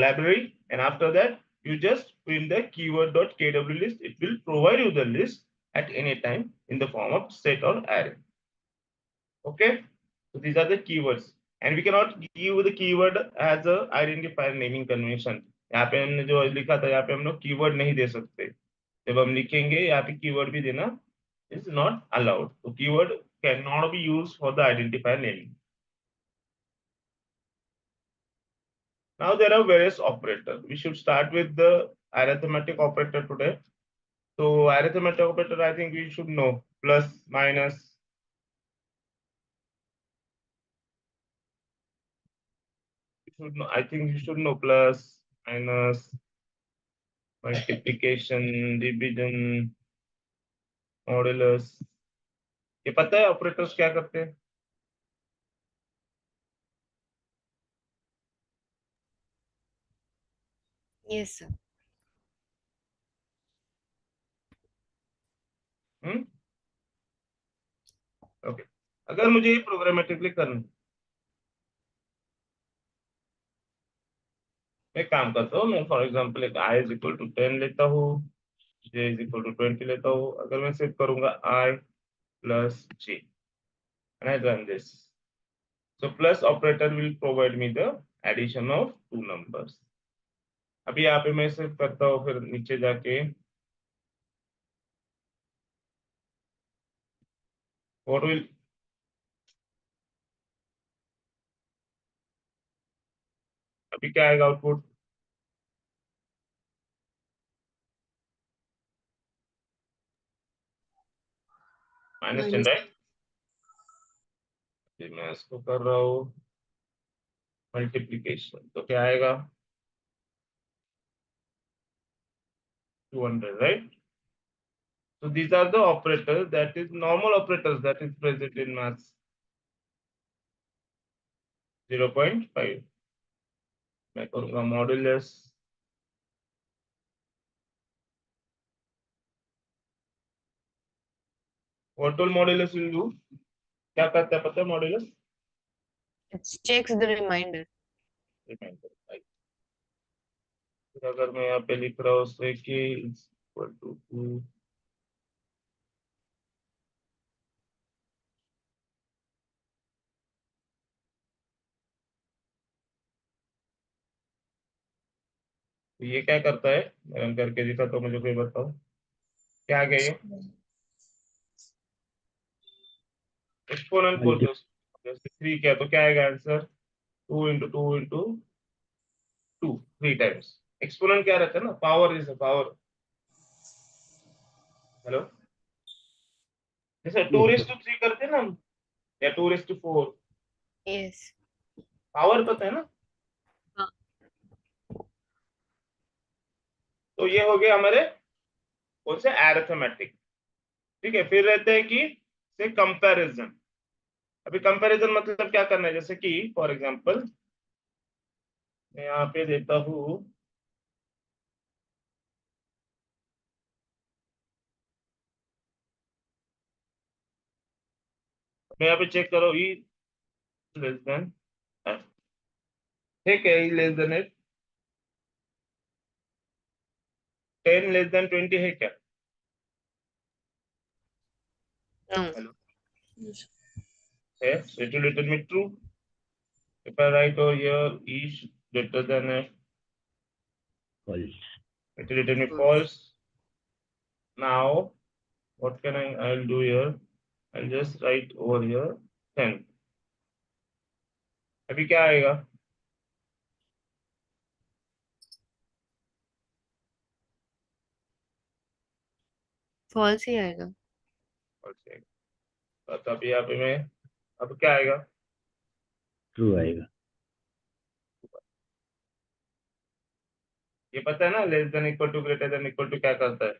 library and after that you just print the keyword.kw list, it will provide you the list at any time in the form of set or array। okay, so these are the keywords and we cannot give the keyword as a identifier naming convention। यहाँ पे हमने जो लिखा था यहाँ पे हम लोग कीवर्ड नहीं दे सकते, जब हम लिखेंगे यहाँ पे कीवर्ड भी देना is not allowed, so keyword cannot be used for the identifier naming। Now there are various operators, we should start with the arithmetic operator today। so arithmetic operator I think we should know, plus, minus, you should know, I think you should know plus, minus, multiplication, division, modulus। ये पता है operators क्या करते हैं? Yes, sir. Okay, अगर मुझे ये programmatically करना है, मैं काम करता हूँ, मैं फॉर एग्जांपल एक i इज इक्वल टू 10 लेता हूँ, j इज इक्वल टू 20 लेता हूँ। अगर मैं सेट करूंगा i plus j and I run this, so plus operator will provide me the addition of two numbers। अभी यहाँ पे मैं सेट करता हूँ, फिर नीचे जाके what will, अभी क्या आएगा आउटपुट, -10, minus राइट। मैं इसको कर रहा हूँ मल्टीप्लीकेशन, तो क्या आएगा 200, right? So these are the operators, that is normal operators that is present in maths 0.5। मैं करूंगा modulus, what will modulus will do, क्या करता है पता है modulus? It checks the reminder. Reminder. फिर अगर मैं यहाँ पे लिख रहा हूँ उससे कि इक्वल टू 2, तो ये क्या करता है, मैं रन करके दिखा तो मुझे कोई बताओ क्या आ गया ये, एक्सपोनेंट बोलते हैं उसको। जैसे 3 क्या तो क्या आएगा answer, 2 into 2 into 2, 3 times. Exponent क्या रहता है ना, power is a power. Hello, जैसे 2 raised to 3 करते हैं ना हम, या 2 raised to 4, Yes. पावर पता है ना। हाँ. तो ये हो गया हमारे कौन से अरिथमेटिक। ठीक है, फिर रहते हैं कि से कंपैरिजन। अभी कंपैरिजन मतलब क्या करना है, जैसे कि फॉर एग्जांपल मैं यहाँ पे देता हूँ मैं यहाँ पे चेक करो ई लेस देन, ठीक है, ई लेस देन 8, 10 लेस देन 20 है क्या? No. Hello. Yes, it will return me true. If I write over here is greater than F, False. it will return me False. false. Now, what can I'll do here? I'll just write over here 10. अभी क्या आएगा? False ही आएगा. False आएगा. तो अभी यहाँ पे मैं अब क्या आएगा? ट्रू आएगा. ये पता है ना, less than equal to greater than equal to क्या करता है?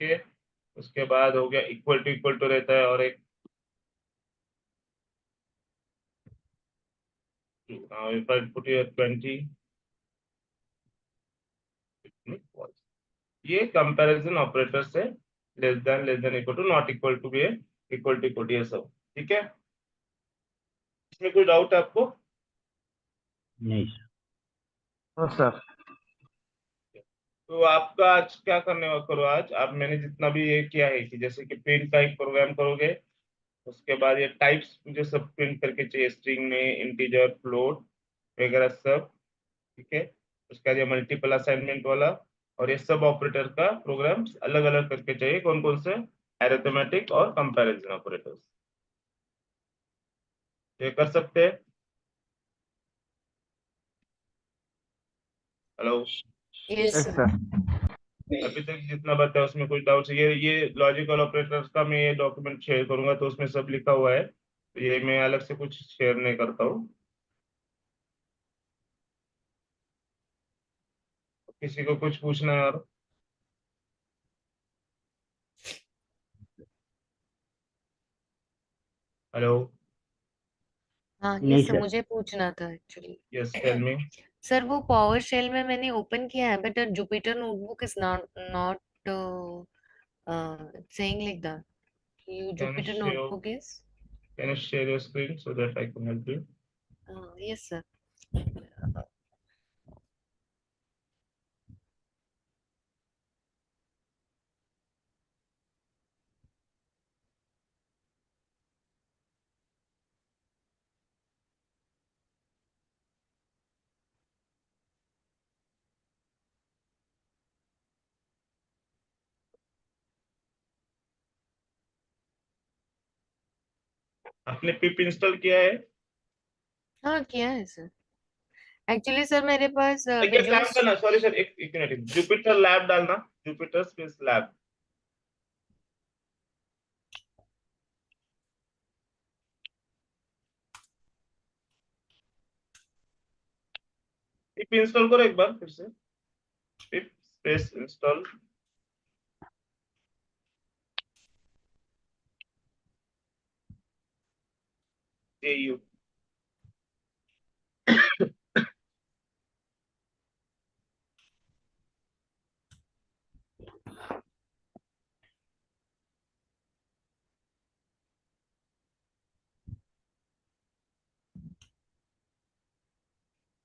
ओके, उसके बाद हो गया इक्वल टू रहता है और एक if I put here 20, ये कंपैरिजन ऑपरेटर से less than equal to not equal to भी है, इक्वल टू ये सब ठीक है. इसमें कोई डाउट है आपको? नहीं सर. सर. तो आपका आज क्या करने करो, आज आप मैंने जितना भी ये किया है कि जैसे कि प्रिंट का एक प्रोग्राम करोगे, उसके बाद ये टाइप्स मुझे सब प्रिंट करके चाहिए, स्ट्रिंग में इंटीजर फ्लोट वगैरह सब ठीक है. उसका ये मल्टीपल असाइनमेंट वाला और ये सब ऑपरेटर का प्रोग्राम अलग अलग करके चाहिए. कौन कौन से? अरिथमेटिक और कंपैरिजन ऑपरेटर्स. ये कर सकते हैं? हेलो. Yes, sir. अभी तक जितना बताया उसमें कुछ डाउट है? ये लॉजिकल ऑपरेटर्स का मैं ये डॉक्यूमेंट शेयर करूंगा तो उसमें सब लिखा हुआ है, तो ये मैं अलग से कुछ शेयर नहीं करता हूँ. किसी को कुछ पूछना है और? हेलो. हाँ, नहीं yes sir, सर. मुझे पूछना था actually. Yes tell me. Sir वो पावर शेल में मैंने ओपन किया है, but Jupyter notebook is not saying like that. Jupyter notebook is. Can you share your screen so that I can help you? Yes sir. आपने पिप install किया है? हाँ किया है सर. एक्चुअली सर मेरे पास एक विजुअल. काम करना, सॉरी सर, एक मिनट, जुपिटर लैब डालना, जुपिटर स्पेस लैब. पिप इंस्टॉल करो एक बार फिर से. पिप स्पेस इंस्टॉल. AU.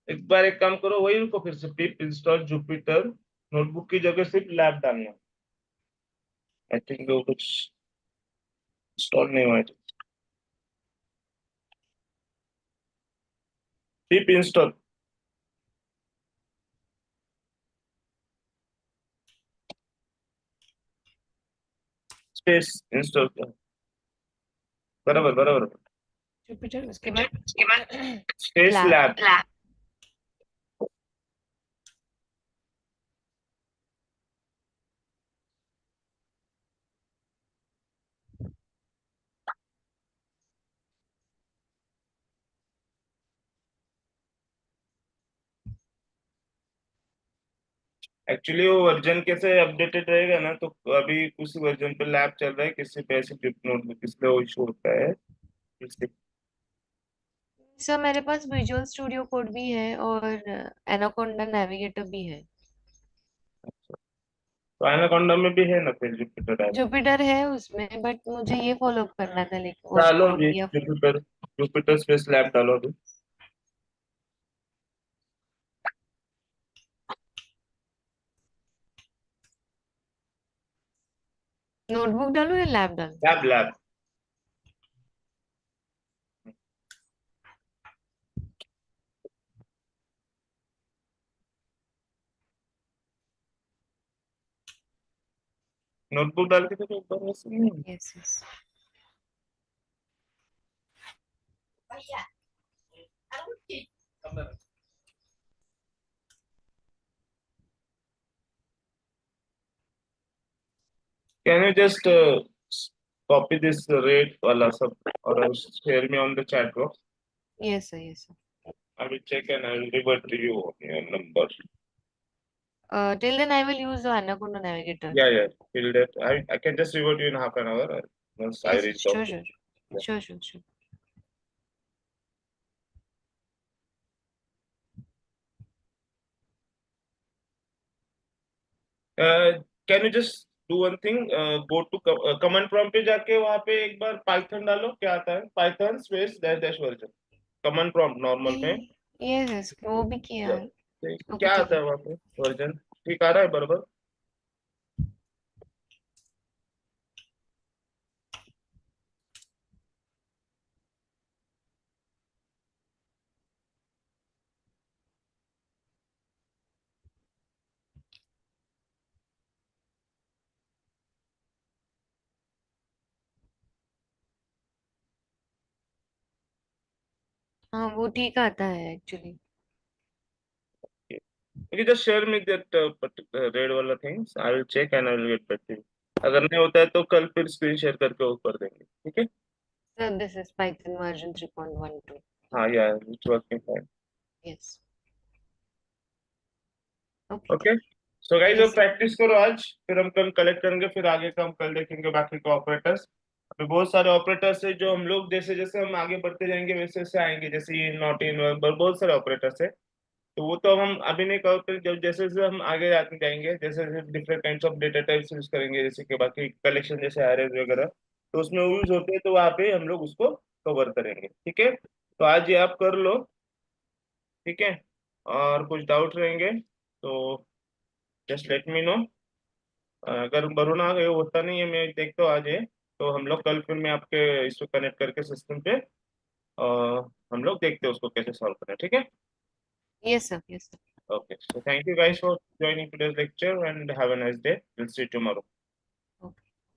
एक बार एक काम करो, वही रुको, फिर से पिप इंस्टॉल जुपिटर नोटबुक की जगह सिर्फ लैब डालना. आई थिंक वो कुछ इंस्टॉल नहीं हुआ है. पिप इंस्टॉल. Space install. बराबर बराबर. जुपिटर उसके बाद स्पेस लैब. एक्चुअली वो वर्जन कैसे अपडेटेड रहेगा ना, तो अभी उस वर्जन पे लैब चल रहा है, किसी पे ऐसे पिप नोटबुक इसलिए वो इशू होता है. इसलिए सर मेरे पास विजुअल स्टूडियो कोड भी है और एनाकोंडा नेविगेटर भी है. तो एनाकोंडा में भी है ना फिर जुपिटर ऐप. जुपिटर है उसमें, बट मुझे ये फॉलो करना था लेकिन वो डालो कोड अभी या. जुपिटर, जुपिटर स्पेस लैब डालो अभी. नोटबुक डालूं या लैब डालूं? Lab lab. नोटबुक डाल के तो ऊपर वैसे नहीं। Yes yes. Can you just copy this rate wala sab or else share me on the chat box? Yes sir yes sir. I will check and I will revert to you on your number. Till then I will use the Anaconda Navigator. Yeah. Till that, I can just revert you in half an hour once I Yes, reach sure, out. sure, Yeah. sure. Can you just do one thing? Go to command prompt पे जाके वहाँ पे एक बार Python डालो, क्या आता है? Python space dash dash version. Command prompt normal में यस यस वो भी किया है। ओके क्या ठीक आता है। है वहाँ पे? वर्जन ठीक आ रहा है बराबर? हाँ वो ठीक आता है actually. Okay, just share me that red वाला things. I will check and I will get back to you. अगर नहीं होता है तो कल फिर स्क्रीन शेयर करके वो कर देंगे, ठीक है? Sir this is Python version 3.12। हाँ यार, it's working fine. Yes okay okay, so guys अब यस प्रैक्टिस करो आज, फिर हम कल कलेक्ट करेंगे, फिर आगे का हम कल देखेंगे बाकी के ऑपरेटर्स। अभी बहुत सारे ऑपरेटर्स है जो हम लोग जैसे जैसे हम आगे बढ़ते जाएंगे वैसे वैसे आएंगे, जैसे ये नॉट इन बहुत सारे ऑपरेटर्स है। तो वो तो हम अभी नहीं करोगे, जब जैसे जैसे हम आगे जाते जाएंगे, जैसे जैसे different kinds of data types use करेंगे, जैसे कि बाकी कलेक्शन जैसे एरेज वगैरह, तो उसमें यूज होते हैं, तो वहाँ पे हम लोग उसको कवर करेंगे, ठीक है? तो आज ये आप कर लो, ठीक है? और कुछ डाउट रहेंगे तो जस्ट लेट मी नो। अगर वरुण आ गए, होता नहीं है, मैं देखता हूँ आज है, तो हम लोग कल फिर मैं आपके इसको कनेक्ट करके सिस्टम पे हम लोग देखते हैं उसको कैसे सॉल्व करें, ठीक है? Yes sir yes sir. Okay, so thank you guys for joining today's lecture and have a nice day. We'll see you tomorrow.